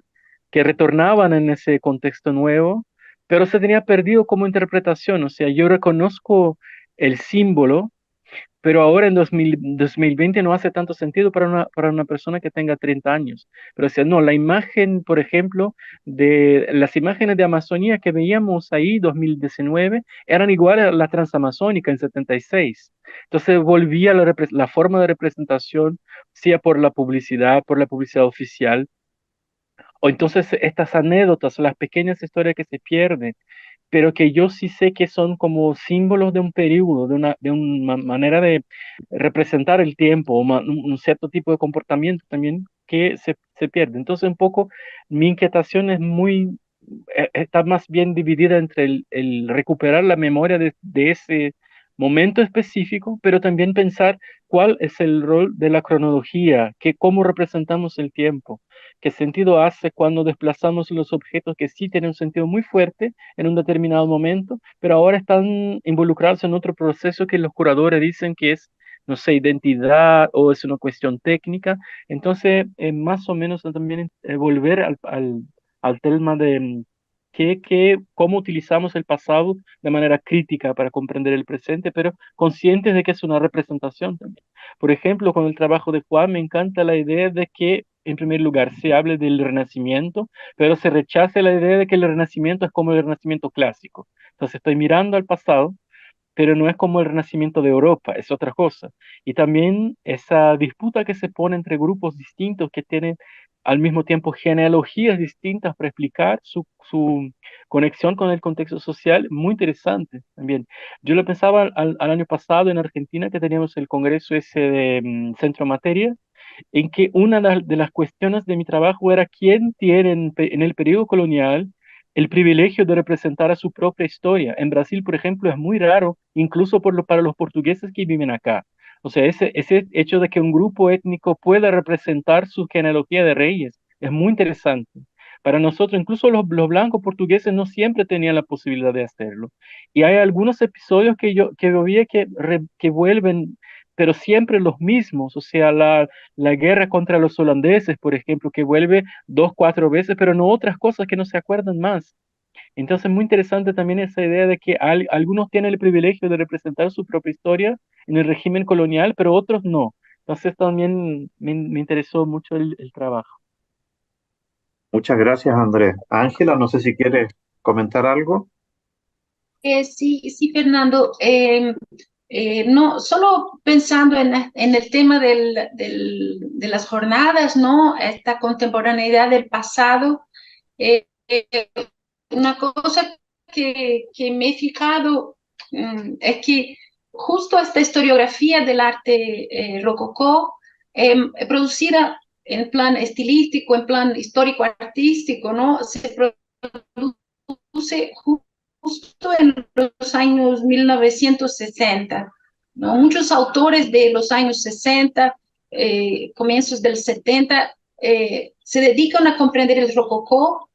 que retornaban en ese contexto nuevo, pero se tenía perdido como interpretación. O sea, yo reconozco el símbolo, pero ahora en 2020 no hace tanto sentido para una persona que tenga 30 años. Pero o sea, no, la imagen, por ejemplo, de las imágenes de Amazonía que veíamos ahí 2019 eran iguales a la transamazónica en 76. Entonces volvía la forma de representación, sea por la publicidad oficial, o entonces estas anécdotas, las pequeñas historias que se pierden, pero que yo sí sé que son como símbolos de un periodo, de una manera de representar el tiempo, o un cierto tipo de comportamiento también que se pierde. Entonces, un poco mi inquietación es está más bien dividida entre el recuperar la memoria de ese momento específico, pero también pensar cuál es el rol de la cronología, cómo representamos el tiempo, qué sentido hace cuando desplazamos los objetos que sí tienen un sentido muy fuerte en un determinado momento, pero ahora están involucrados en otro proceso que los curadores dicen que es, no sé, identidad o es una cuestión técnica. Entonces, más o menos también volver al tema de cómo utilizamos el pasado de manera crítica para comprender el presente, pero conscientes de que es una representación también. Por ejemplo, con el trabajo de Juan me encanta la idea de que, en primer lugar, se hable del Renacimiento, pero se rechace la idea de que el Renacimiento es como el Renacimiento clásico. Entonces estoy mirando al pasado, pero no es como el Renacimiento de Europa, es otra cosa. Y también esa disputa que se pone entre grupos distintos que tienen al mismo tiempo genealogías distintas para explicar su conexión con el contexto social, muy interesante también. Yo lo pensaba al año pasado en Argentina, que teníamos el congreso ese de Centro Materia, en que una de las cuestiones de mi trabajo era quién tiene en el periodo colonial el privilegio de representar a su propia historia. En Brasil, por ejemplo, es muy raro, incluso para los portugueses que viven acá. O sea, ese hecho de que un grupo étnico pueda representar su genealogía de reyes es muy interesante. Para nosotros, incluso los blancos portugueses no siempre tenían la posibilidad de hacerlo. Y hay algunos episodios que yo vi que vuelven, pero siempre los mismos. O sea, la guerra contra los holandeses, por ejemplo, que vuelve dos, cuatro veces, pero no otras cosas que no se acuerdan más. Entonces, muy interesante también esa idea de que algunos tienen el privilegio de representar su propia historia en el régimen colonial, pero otros no. Entonces, también me interesó mucho el trabajo. Muchas gracias, Andrés. Ángela, no sé si quieres comentar algo. Sí, sí, Fernando. No, solo pensando en el tema de las jornadas, ¿no? Esta contemporaneidad del pasado. eh, eh, una cosa que me he fijado es que justo esta historiografía del arte rococó, producida en plan estilístico, en plan histórico-artístico, ¿no? Se produce justo en los años 1960, ¿no? Muchos autores de los años 60, comienzos del 70, se dedican a comprender el rococó.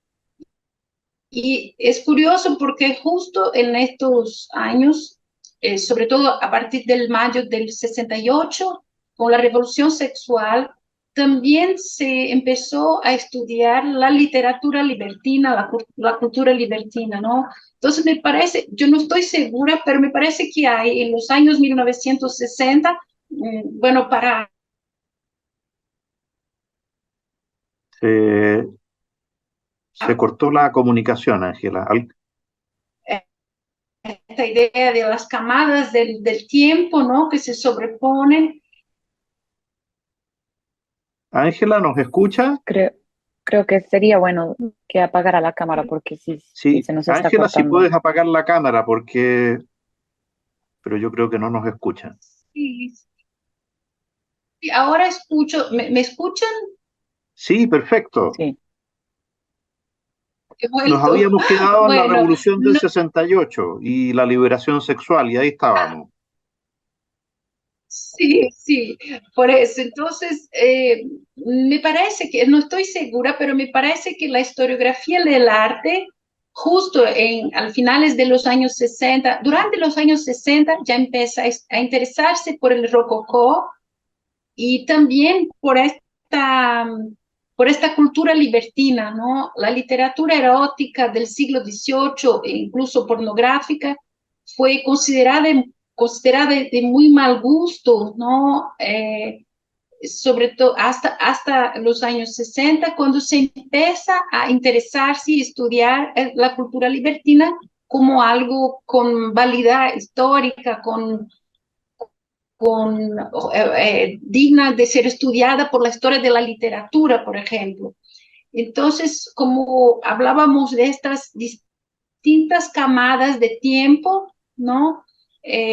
Y es curioso porque justo en estos años, sobre todo a partir del mayo del 68, con la revolución sexual, también se empezó a estudiar la literatura libertina, la cultura libertina, ¿no? Entonces me parece, yo no estoy segura, pero me parece que hay en los años 1960, bueno, para Se, se cortó la comunicación, Ángela. esta idea de las camadas del tiempo, ¿no? Que se sobreponen. Ángela, ¿nos escucha? Creo que sería bueno que apagara la cámara porque sí Sí, se nos está Ángela, si cortando. puedes apagar la cámara, pero yo creo que no nos escuchan. Sí, sí, ahora escucho, ¿me escuchan? Sí, perfecto. Sí. He Nos vuelto. habíamos quedado en la Bueno, Revolución del no, 68 y la liberación sexual, y ahí estábamos. sí, sí, por eso. Entonces, me parece que, no estoy segura, pero me parece que la historiografía del arte, justo al finales de los años 60, durante los años 60 ya empieza a interesarse por el rococó y también por esta cultura libertina, ¿no? La literatura erótica del siglo XVIII e incluso pornográfica fue considerada de muy mal gusto, ¿no? Sobre todo hasta los años 60, cuando se empieza a interesarse y estudiar la cultura libertina como algo con validad histórica, digna de ser estudiada por la historia de la literatura, por ejemplo. Entonces, como hablábamos de estas distintas camadas de tiempo, ¿no?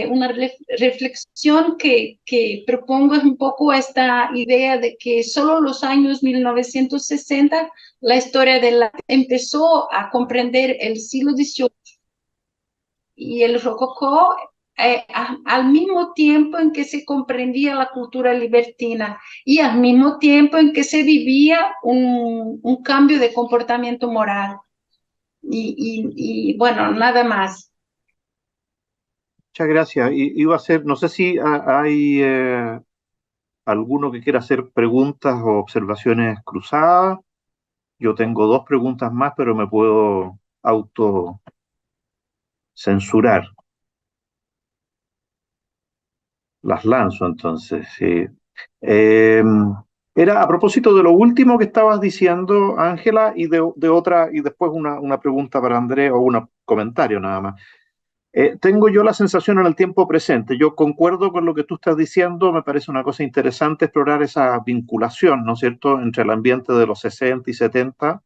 Una reflexión que propongo es un poco esta idea de que solo los años 1960 la historia del arte empezó a comprender el siglo XVIII y el rococó, al mismo tiempo en que se comprendía la cultura libertina y al mismo tiempo en que se vivía un cambio de comportamiento moral. Y bueno, nada más. Muchas gracias. Iba a ser, no sé si hay alguno que quiera hacer preguntas o observaciones cruzadas. Yo tengo dos preguntas más, pero me puedo autocensurar. Las lanzo entonces, sí. Eh, Era a propósito de lo último que estabas diciendo, Ángela, y de otra, y después una pregunta para Andrés o un comentario nada más. Tengo yo la sensación en el tiempo presente, yo concuerdo con lo que tú estás diciendo, me parece una cosa interesante explorar esa vinculación, ¿no es cierto?, entre el ambiente de los 60 y 70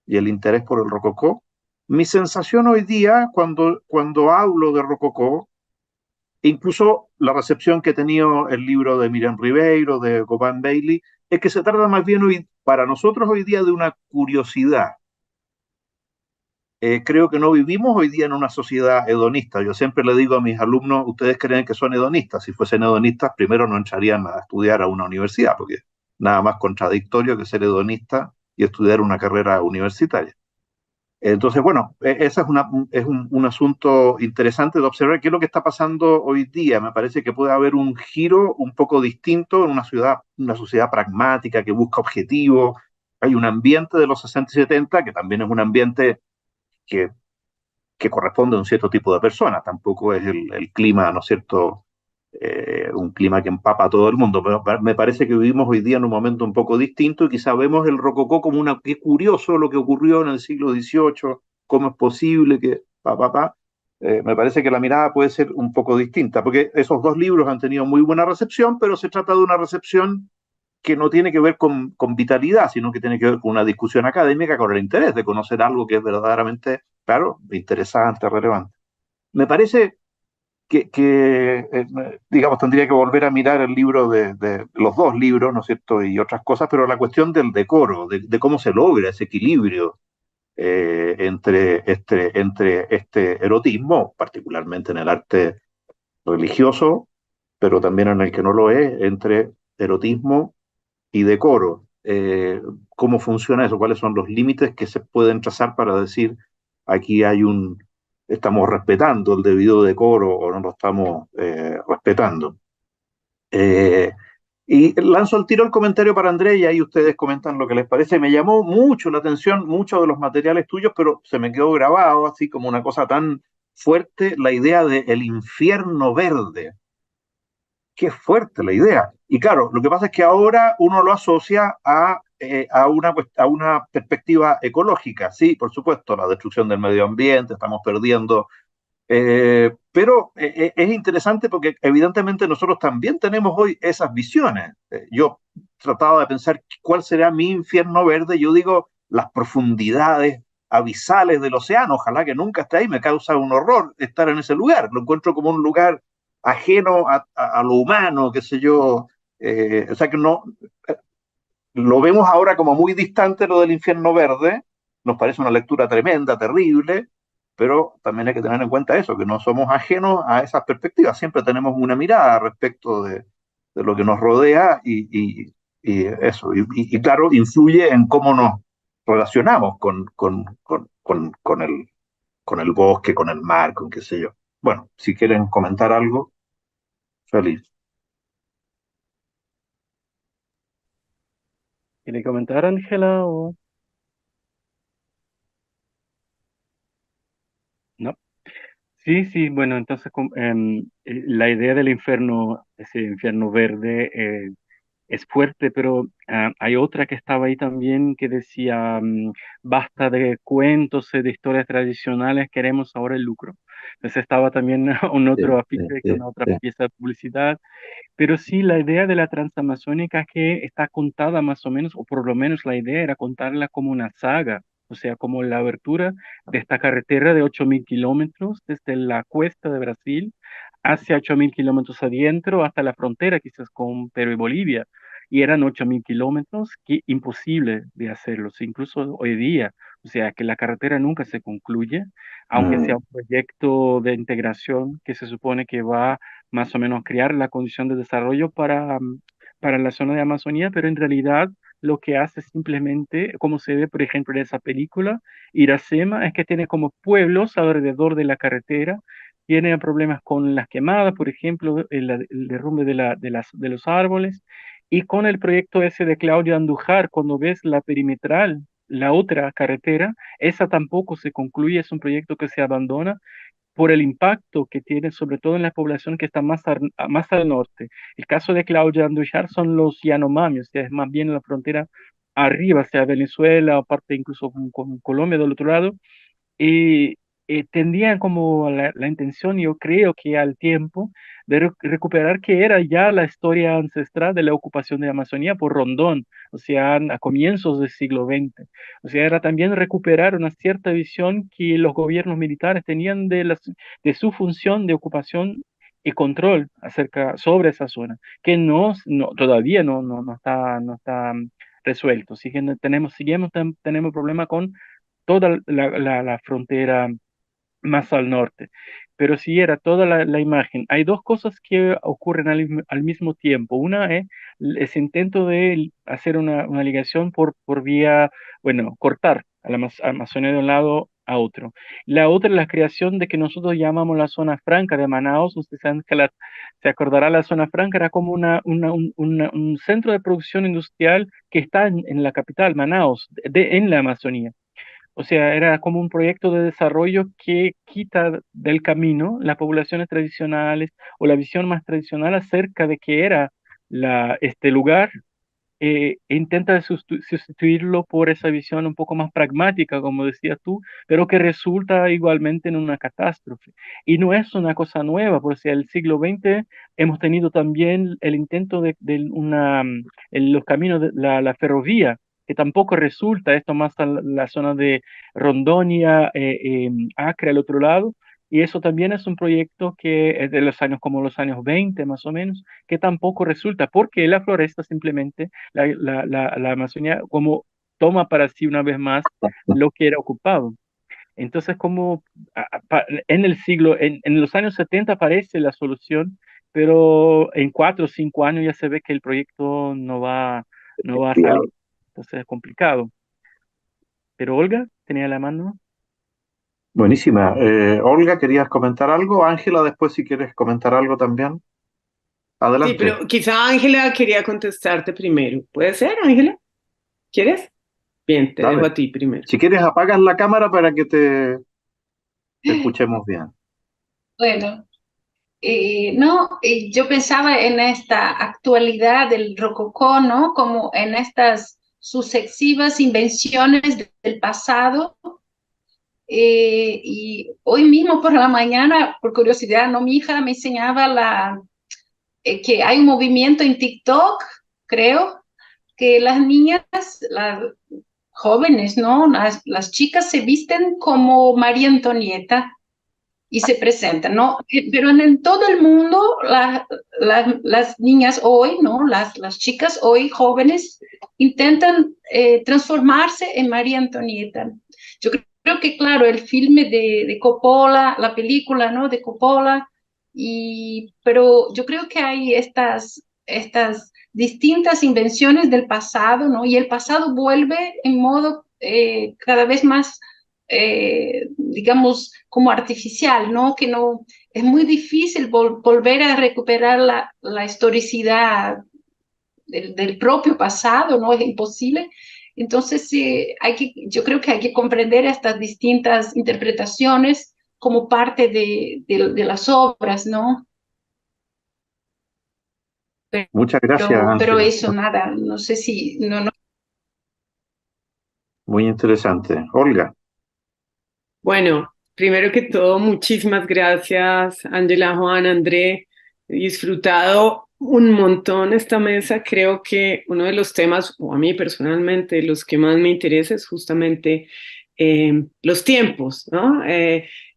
y el interés por el rococó. Mi sensación hoy día, cuando hablo de rococó, incluso la recepción que ha tenido el libro de Miriam Ribeiro, de Govan Bailey, es que se trata más bien hoy, para nosotros hoy día de una curiosidad. creo que no vivimos hoy día en una sociedad hedonista. Yo siempre le digo a mis alumnos, ustedes creen que son hedonistas. Si fuesen hedonistas, primero no entrarían a estudiar a una universidad, porque nada más contradictorio que ser hedonista y estudiar una carrera universitaria. Entonces, bueno, ese es un asunto interesante de observar qué es lo que está pasando hoy día. Me parece que puede haber un giro un poco distinto en una sociedad pragmática que busca objetivos. Hay un ambiente de los 60 y 70 que también es un ambiente que, que corresponde a un cierto tipo de personas. Tampoco es el clima, ¿no es cierto? Un clima que empapa a todo el mundo, pero me parece que vivimos hoy día en un momento un poco distinto y quizá vemos el rococó como una, qué curioso lo que ocurrió en el siglo XVIII, cómo es posible que, me parece que la mirada puede ser un poco distinta, porque esos dos libros han tenido muy buena recepción, pero se trata de una recepción que no tiene que ver con vitalidad, sino que tiene que ver con una discusión académica, con el interés de conocer algo que es verdaderamente, claro, interesante, relevante. Me parece digamos, tendría que volver a mirar el libro de los dos libros, ¿no es cierto? Y otras cosas, pero la cuestión del decoro, de cómo se logra ese equilibrio entre este erotismo, particularmente en el arte religioso, pero también en el que no lo es, entre erotismo y decoro. ¿Cómo funciona eso? ¿Cuáles son los límites que se pueden trazar para decir aquí estamos respetando el debido decoro o no lo estamos respetando? Eh, y lanzo al tiro el comentario para Andrés y ahí ustedes comentan lo que les parece. Me llamó mucho la atención muchos de los materiales tuyos, pero se me quedó grabado así como una cosa tan fuerte la idea de el infierno verde. Qué fuerte la idea. Y claro, lo que pasa es que ahora uno lo asocia a una perspectiva ecológica. Sí, por supuesto, la destrucción del medio ambiente, estamos perdiendo. Pero es interesante porque evidentemente nosotros también tenemos hoy esas visiones. Yo trataba de pensar cuál será mi infierno verde. Yo digo, las profundidades abisales del océano, ojalá que nunca esté ahí, me causa un horror estar en ese lugar. Lo encuentro como un lugar ajeno a lo humano, qué sé yo. O sea que no, lo vemos ahora como muy distante lo del infierno verde, nos parece una lectura tremenda, terrible, pero también hay que tener en cuenta eso, que no somos ajenos a esas perspectivas, siempre tenemos una mirada respecto de lo que nos rodea y eso, y claro, influye en cómo nos relacionamos con el bosque, con el mar, con qué sé yo. Bueno, si quieren comentar algo, feliz. ¿Quiere comentar, Ángela, o no? Sí, sí, bueno, entonces la idea del infierno, ese infierno verde, es fuerte, pero hay otra que estaba ahí también que decía, basta de cuentos y de historias tradicionales, queremos ahora el lucro. Entonces estaba también un Sí, otro sí, afiche sí, con otra sí. pieza de publicidad, pero sí la idea de la transamazónica que está contada más o menos, o por lo menos la idea era contarla como una saga. O sea, como la abertura de esta carretera de 8.000 kilómetros desde la cuesta de Brasil hacia 8.000 kilómetros adentro hasta la frontera quizás con Perú y Bolivia. Y eran 8.000 kilómetros que imposible de hacerlos, incluso hoy día. O sea, que la carretera nunca se concluye, aunque sea Mm, un proyecto de integración que se supone que va más o menos crear la condición de desarrollo para la zona de Amazonía, pero en realidad lo que hace simplemente, como se ve, por ejemplo, en esa película, Iracema, es que tiene como pueblos alrededor de la carretera, tiene problemas con las quemadas, por ejemplo, el derrumbe de los árboles, y con el proyecto ese de Claudio Andújar, cuando ves la perimetral, la otra carretera, esa tampoco se concluye, es un proyecto que se abandona por el impacto que tiene, sobre todo en la población que está más al norte. El caso de Claudia Andujar son los Yanomami, o sea, es más bien en la frontera arriba, sea Venezuela o parte incluso con Colombia del otro lado, y tendrían como la intención, yo creo que al tiempo, de recuperar que era ya la historia ancestral de la ocupación de la Amazonía por Rondón, o sea, a comienzos del siglo XX. O sea, era también recuperar una cierta visión que los gobiernos militares tenían de su función de ocupación y control sobre esa zona, que todavía no está resuelto. Así que tenemos problema con toda la frontera más al norte. Pero si era toda la imagen, hay dos cosas que ocurren al mismo tiempo. Una es ese intento de hacer una ligación por vía, bueno, cortar a la Amazonía de un lado a otro. La otra es la creación de que nosotros llamamos la zona franca de Manaus. Usted se acordará, la zona franca era como un centro de producción industrial que está en la capital, Manaus, en la Amazonía. O sea, era como un proyecto de desarrollo que quita del camino las poblaciones tradicionales o la visión más tradicional acerca de qué era este lugar, e intenta sustituirlo por esa visión un poco más pragmática, como decías tú, pero que resulta igualmente en una catástrofe. Y no es una cosa nueva, porque en el siglo XX hemos tenido también el intento en los caminos de la ferrovía, que tampoco resulta, esto más a la zona de Rondonia, Acre al otro lado, y eso también es un proyecto que es de los años como los años 20 más o menos, que tampoco resulta, porque la floresta simplemente la Amazonía como toma para sí una vez más lo que era ocupado. Entonces, como en los años 70 aparece la solución, pero en 4 o 5 años ya se ve que el proyecto no va a salir. Entonces es complicado. Pero Olga, tenía la mano. Buenísima. Olga, ¿querías comentar algo? Ángela, después si quieres comentar algo también. Sí, Adelante. pero quizá Ángela quería contestarte primero. ¿Puede ser, Ángela? ¿Quieres? Bien, te dejo Dale. a ti primero. Si quieres, apagas la cámara para que te escuchemos bien. Bueno, no, yo pensaba en esta actualidad del rococó, ¿no? Como en estas sucesivas invenciones del pasado. Y hoy mismo por la mañana, por curiosidad, ¿no? Mi hija me enseñaba que hay un movimiento en TikTok, creo, que las niñas, las jóvenes, ¿no? Las chicas se visten como María Antonieta y se presentan, ¿no? Pero en todo el mundo, las niñas hoy, ¿no? Las chicas hoy, jóvenes, intentan transformarse en María Antonieta. Yo creo que, claro, el filme de Coppola, la película, ¿no? De Coppola, pero yo creo que hay estas distintas invenciones del pasado, ¿no? Y el pasado vuelve en modo cada vez más digamos, como artificial, ¿no? Que no, es muy difícil volver a recuperar la historicidad del propio pasado, ¿no? Es imposible. Entonces, yo creo que hay que comprender estas distintas interpretaciones como parte de las obras, ¿no? Muchas gracias, Pero Ángela. eso, nada, no sé si, no, Muy interesante. Olga, Bueno, primero que todo, muchísimas gracias, Ángela, Juan, André. He disfrutado un montón esta mesa. Creo que uno de los temas, o a mí personalmente, los que más me interesa es justamente los tiempos, ¿no?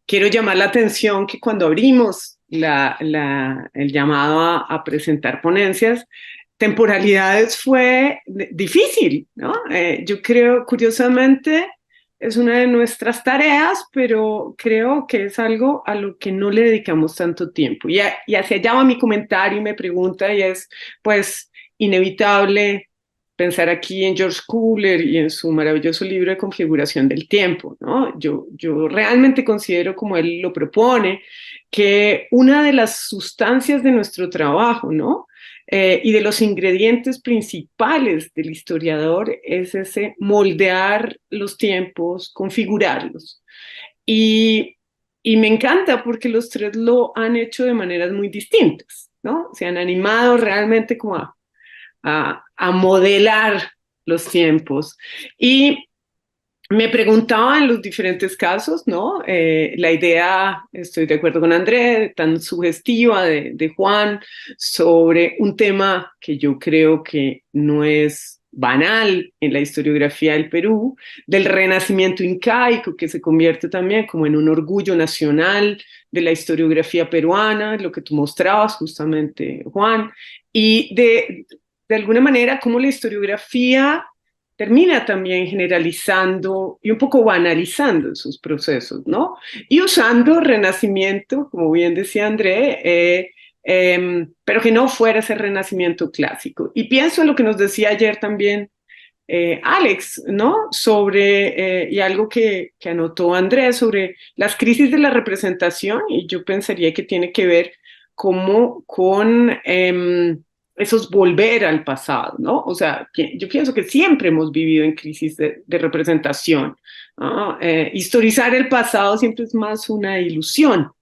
Quiero llamar la atención que cuando abrimos el llamado a presentar ponencias, temporalidades fue difícil, ¿no? Yo creo, curiosamente, es una de nuestras tareas, pero creo que es algo a lo que no le dedicamos tanto tiempo. Y hacia allá va mi comentario y me pregunta, y es, pues, inevitable pensar aquí en George Kuhler y en su maravilloso libro de configuración del tiempo, ¿no? Yo realmente considero, como él lo propone, que una de las sustancias de nuestro trabajo, ¿no? Y de los ingredientes principales del historiador es ese moldear los tiempos, configurarlos. Y, y me encanta porque los tres lo han hecho de maneras muy distintas, ¿no? Se han animado realmente como a modelar los tiempos. Y me preguntaba en los diferentes casos, ¿no? La idea, estoy de acuerdo con André, tan sugestiva de Juan sobre un tema que yo creo que no es banal en la historiografía del Perú, del renacimiento incaico, que se convierte también como en un orgullo nacional de la historiografía peruana, lo que tú mostrabas justamente, Juan, y de alguna manera cómo la historiografía termina también generalizando y un poco banalizando sus procesos, ¿no? Y usando renacimiento, como bien decía André, pero que no fuera ese renacimiento clásico. Y pienso en lo que nos decía ayer también Alex, ¿no? Sobre, y algo que anotó Andrés, sobre las crisis de la representación, y yo pensaría que tiene que ver como con esos volver al pasado, ¿no? O sea, yo pienso que siempre hemos vivido en crisis de representación, ¿no? Historizar el pasado siempre es más una ilusión.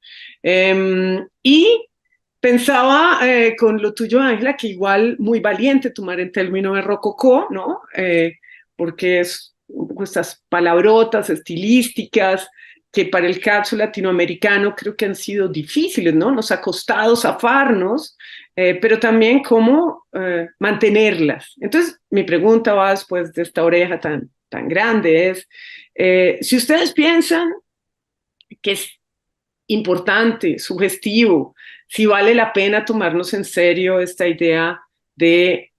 Y pensaba con lo tuyo, Ángela, que igual muy valiente tomar el término de rococó, ¿no? Porque es un poco estas palabrotas estilísticas que para el caso latinoamericano creo que han sido difíciles, ¿no? Nos ha costado zafarnos, pero también cómo mantenerlas. Entonces, mi pregunta va después de esta oreja tan grande es, si ustedes piensan que es importante, sugestivo, si vale la pena tomarnos en serio esta idea de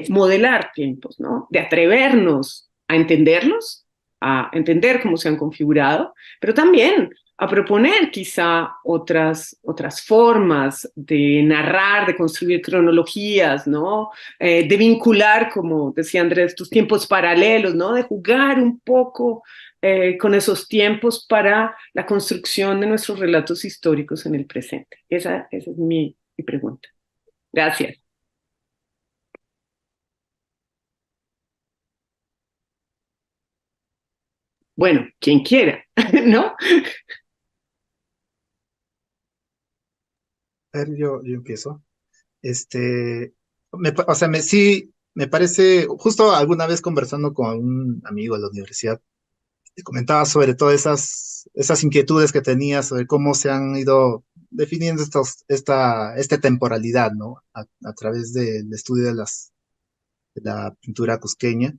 modelar tiempos, ¿no? De atrevernos a entenderlos, a entender cómo se han configurado, pero también a proponer quizá otras formas de narrar, de construir cronologías, ¿no? De vincular, como decía Andrés, tus tiempos paralelos, ¿no? De jugar un poco con esos tiempos para la construcción de nuestros relatos históricos en el presente. Esa es mi pregunta. Gracias. Bueno, quien quiera, ¿no? A ver, yo empiezo. O sea, sí, me parece, justo alguna vez conversando con un amigo de la universidad, te comentaba sobre todas esas inquietudes que tenía sobre cómo se han ido definiendo esta temporalidad, ¿no? A través del estudio de la pintura cusqueña.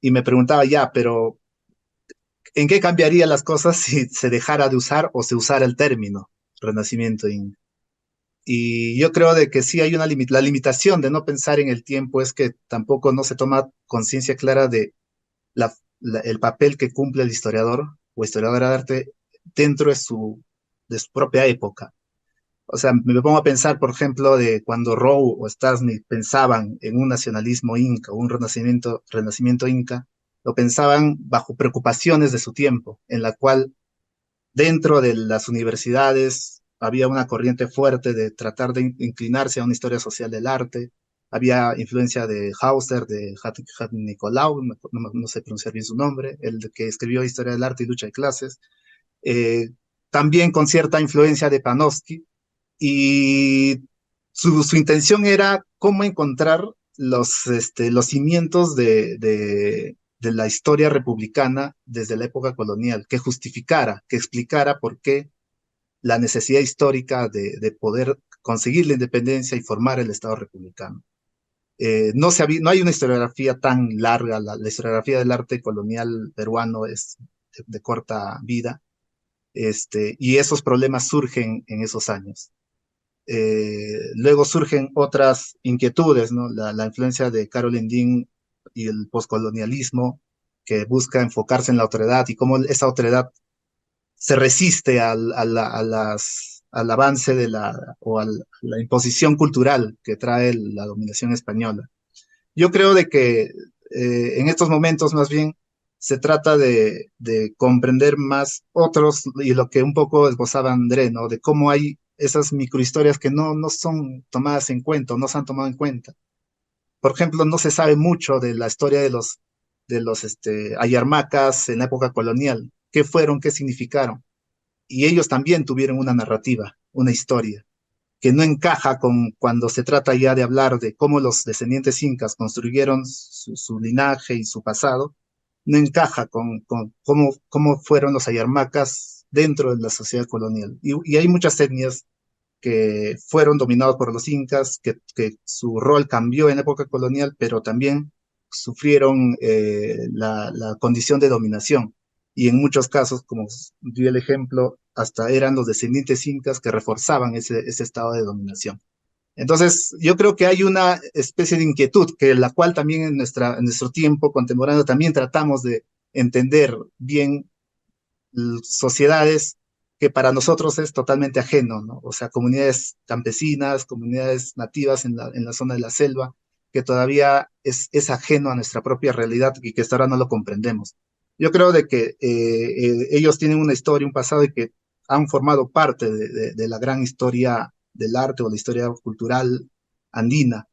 Y me preguntaba ya, pero ¿en qué cambiaría las cosas si se dejara de usar o se usara el término Renacimiento Inca? Y yo creo de que sí hay la limitación de no pensar en el tiempo es que tampoco no se toma conciencia clara de el papel que cumple el historiador o historiadora de arte dentro de su propia época. O sea, me pongo a pensar, por ejemplo, de cuando Rowe o Stasny pensaban en un nacionalismo inca o un renacimiento inca, lo pensaban bajo preocupaciones de su tiempo, en la cual dentro de las universidades había una corriente fuerte de tratar de inclinarse a una historia social del arte. Había influencia de Hauser, de Hat Nicolau, no sé pronunciar bien su nombre, el que escribió Historia del Arte y Lucha de Clases. Eh, También con cierta influencia de Panofsky. Y su intención era cómo encontrar los cimientos de la historia republicana desde la época colonial, que justificara, que explicara por qué la necesidad histórica de poder conseguir la independencia y formar el Estado republicano. No hay una historiografía tan larga, la historiografía del arte colonial peruano es de corta vida, y esos problemas surgen en esos años. Luego surgen otras inquietudes, ¿no? La influencia de Caroline Dean y el poscolonialismo, que busca enfocarse en la otredad y cómo esa otredad se resiste al avance o a la imposición cultural que trae la dominación española. Yo creo de que en estos momentos más bien se trata de comprender más otros y lo que un poco esbozaba André, ¿no? De cómo hay esas microhistorias que no son tomadas en cuenta, no se han tomado en cuenta. Por ejemplo, no se sabe mucho de la historia de los ayarmacas en la época colonial. ¿Qué fueron? ¿Qué significaron? Y ellos también tuvieron una narrativa, una historia que no encaja con cuando se trata ya de hablar de cómo los descendientes incas construyeron su linaje y su pasado, no encaja con cómo fueron los ayarmacas dentro de la sociedad colonial. Y hay muchas etnias que fueron dominados por los incas, que su rol cambió en la época colonial, pero también sufrieron la condición de dominación. Y en muchos casos, como dio el ejemplo, hasta eran los descendientes incas que reforzaban ese estado de dominación. Entonces, yo creo que hay una especie de inquietud que la cual también en nuestro tiempo contemporáneo también tratamos de entender bien sociedades que para nosotros es totalmente ajeno, ¿no? O sea, comunidades campesinas, comunidades nativas en la zona de la selva, que todavía es ajeno a nuestra propia realidad y que hasta ahora no lo comprendemos. Yo creo de que ellos tienen una historia, un pasado y que han formado parte de la gran historia del arte o la historia cultural andina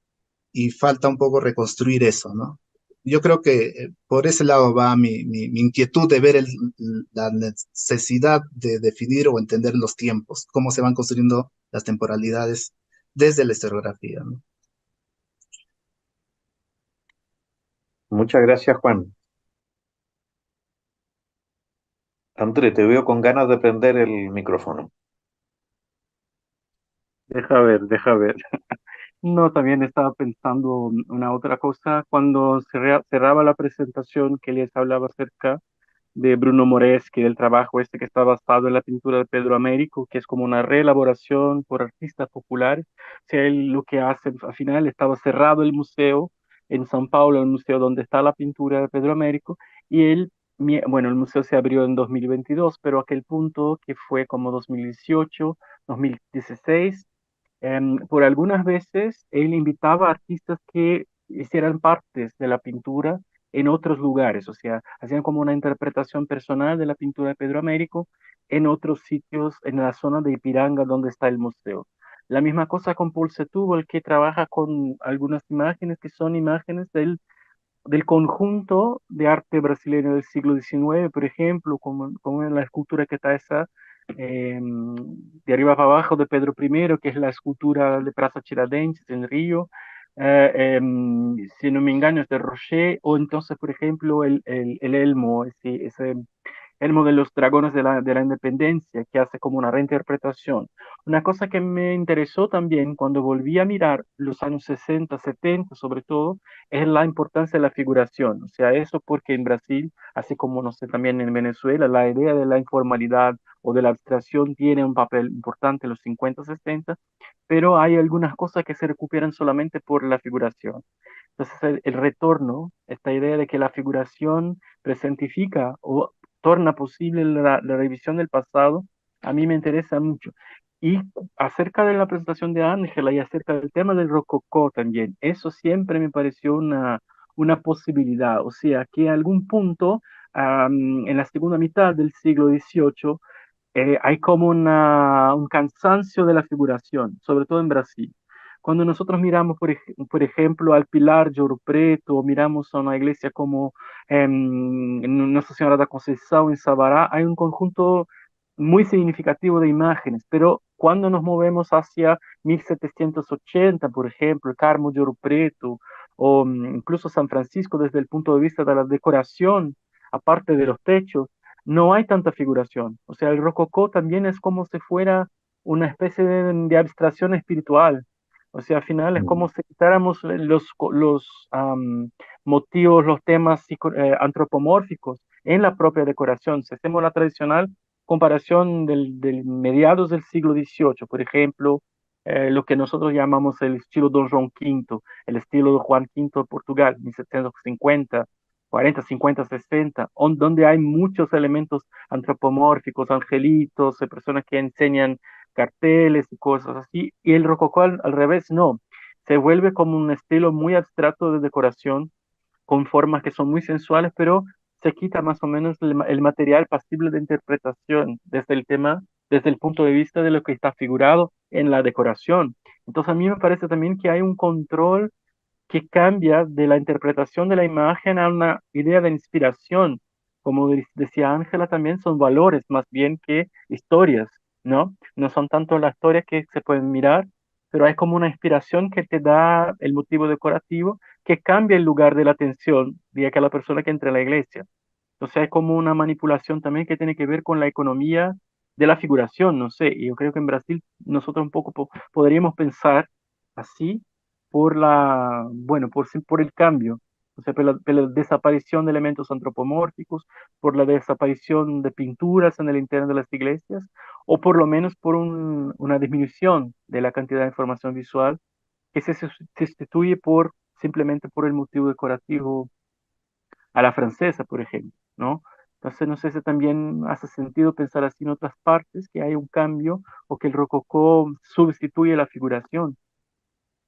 y falta un poco reconstruir eso, ¿no? Yo creo que por ese lado va mi inquietud de ver la necesidad de definir o entender los tiempos, cómo se van construyendo las temporalidades desde la historiografía, ¿no? Muchas gracias, Juan. André, te veo con ganas de prender el micrófono. Deja ver, deja ver. No, también estaba pensando una otra cosa cuando cerraba la presentación que les hablaba acerca de Bruno Moreschi, del trabajo este que está basado en la pintura de Pedro Américo, que es como una reelaboración por artistas populares. O sea, él lo que hace, al final estaba cerrado el museo en São Paulo, el museo donde está la pintura de Pedro Américo, y él, bueno, el museo se abrió en 2022, pero aquel punto que fue como 2018, 2016, por algunas veces él invitaba a artistas que hicieran partes de la pintura en otros lugares, o sea, hacían como una interpretación personal de la pintura de Pedro Américo en otros sitios, en la zona de Ipiranga donde está el museo. La misma cosa con Paul Setúbal, que trabaja con algunas imágenes que son imágenes del conjunto de arte brasileño del siglo XIX, por ejemplo, como en la escultura que está esa, de arriba para abajo de Pedro I, que es la escultura de Praça Tiradentes en Río, si no me engaño es de Rocher, o entonces, por ejemplo, el Elmo, ese Elmo de los Dragones de la Independencia, que hace como una reinterpretación. Una cosa que me interesó también cuando volví a mirar los años 60, 70 sobre todo, es la importancia de la figuración. O sea, eso porque en Brasil, así como no sé, también en Venezuela, la idea de la informalidad o de la abstracción tiene un papel importante en los 50, 60, pero hay algunas cosas que se recuperan solamente por la figuración. Entonces, el retorno, esta idea de que la figuración presentifica o torna posible la revisión del pasado, a mí me interesa mucho. Y acerca de la presentación de Ángela y acerca del tema del rococó también, eso siempre me pareció una posibilidad. O sea, que a algún punto, en la segunda mitad del siglo XVIII, hay como un cansancio de la figuración, sobre todo en Brasil. Cuando nosotros miramos, por ejemplo, al Pilar de Ouro Preto, o miramos a una iglesia como Nuestra Señora da Conceição en Sabará, hay un conjunto muy significativo de imágenes, pero cuando nos movemos hacia 1780, por ejemplo, el Carmo de Ouro Preto, o incluso San Francisco desde el punto de vista de la decoración, aparte de los techos, no hay tanta figuración. O sea, el rococó también es como si fuera una especie de abstracción espiritual. O sea, al final es como si quitáramos los motivos, los temas antropomórficos en la propia decoración. Si hacemos la tradicional comparación del mediados del siglo XVIII, por ejemplo, lo que nosotros llamamos el estilo Don Juan V, el estilo de Juan V de Portugal, 1750, 40, 50, 60, donde hay muchos elementos antropomórficos, angelitos, personas que enseñan carteles y cosas así, y el rococó al revés no, se vuelve como un estilo muy abstracto de decoración, con formas que son muy sensuales, pero se quita más o menos el material pasible de interpretación desde el tema, desde el punto de vista de lo que está figurado en la decoración. Entonces a mí me parece también que hay un control que cambia de la interpretación de la imagen a una idea de inspiración. Como decía Ángela, también son valores más bien que historias, ¿no? No son tanto las historias que se pueden mirar, pero hay como una inspiración que te da el motivo decorativo que cambia el lugar de la atención de aquella persona que entra a la iglesia. Entonces hay como una manipulación también que tiene que ver con la economía de la figuración, no sé, y yo creo que en Brasil nosotros un poco podríamos pensar así bueno, por el cambio, o sea, por la desaparición de elementos antropomórficos, por la desaparición de pinturas en el interno de las iglesias, o por lo menos por una disminución de la cantidad de información visual que se sustituye por simplemente por el motivo decorativo a la francesa, por ejemplo, ¿no? Entonces, no sé si también hace sentido pensar así en otras partes, que hay un cambio o que el rococó sustituye la figuración,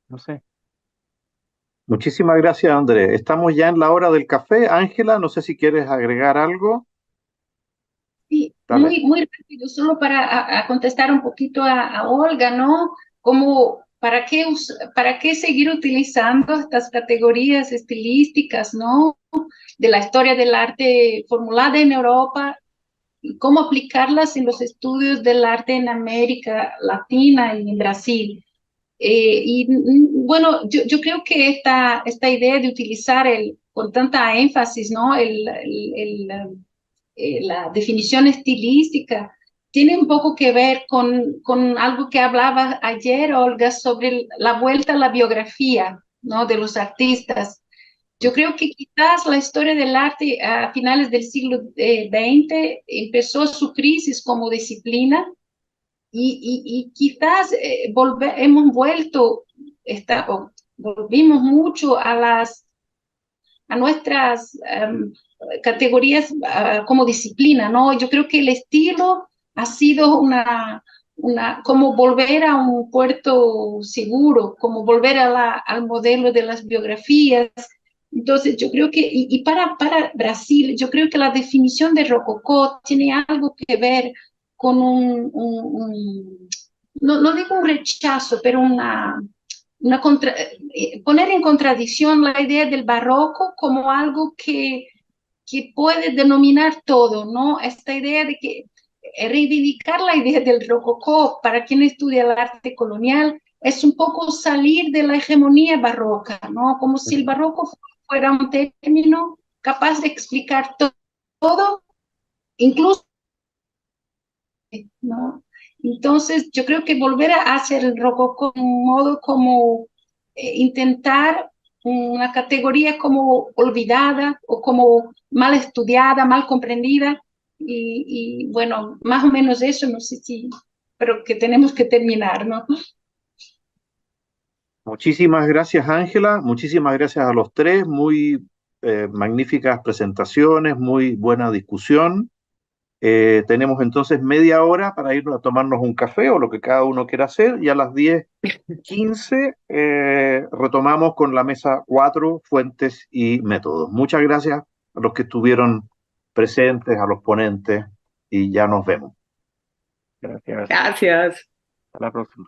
no sé. Muchísimas gracias, Andrés. Estamos ya en la hora del café. Ángela, no sé si quieres agregar algo. Sí, Dale. muy rápido, solo para a contestar un poquito a Olga, ¿no? Como, para qué seguir utilizando estas categorías estilísticas, ¿no? De la historia del arte formulada en Europa y cómo aplicarlas en los estudios del arte en América Latina y en Brasil. Bueno, yo creo que esta idea de utilizar con tanta énfasis, ¿no? La definición estilística tiene un poco que ver con algo que hablaba ayer, Olga, sobre la vuelta a la biografía, ¿no? De los artistas. Yo creo que quizás la historia del arte a finales del siglo XX empezó su crisis como disciplina y quizás hemos vuelto, volvimos mucho a nuestras categorías como disciplina, ¿no? Yo creo que el estilo ha sido como volver a un puerto seguro, como volver al modelo de las biografías. Entonces, yo creo que, y para Brasil, yo creo que la definición de rococó tiene algo que ver con no digo un rechazo, pero poner en contradicción la idea del barroco como algo que puede denominar todo, ¿no? Esta idea de que reivindicar la idea del rococó para quien estudia el arte colonial es un poco salir de la hegemonía barroca, ¿no? Como si el barroco fuera un término capaz de explicar todo, incluso, ¿no? Entonces, yo creo que volver a hacer el rococó de un modo como intentar una categoría como olvidada o como mal estudiada, mal comprendida, bueno, más o menos eso, no sé si, pero que tenemos que terminar, ¿no? Muchísimas gracias, Ángela. Muchísimas gracias a los tres. Muy magníficas presentaciones, muy buena discusión. Tenemos entonces media hora para ir a tomarnos un café o lo que cada uno quiera hacer y a las 10:15 retomamos con la mesa 4, fuentes y métodos. Muchas gracias a los que estuvieron presentes, a los ponentes y ya nos vemos. Gracias. Gracias. Hasta la próxima.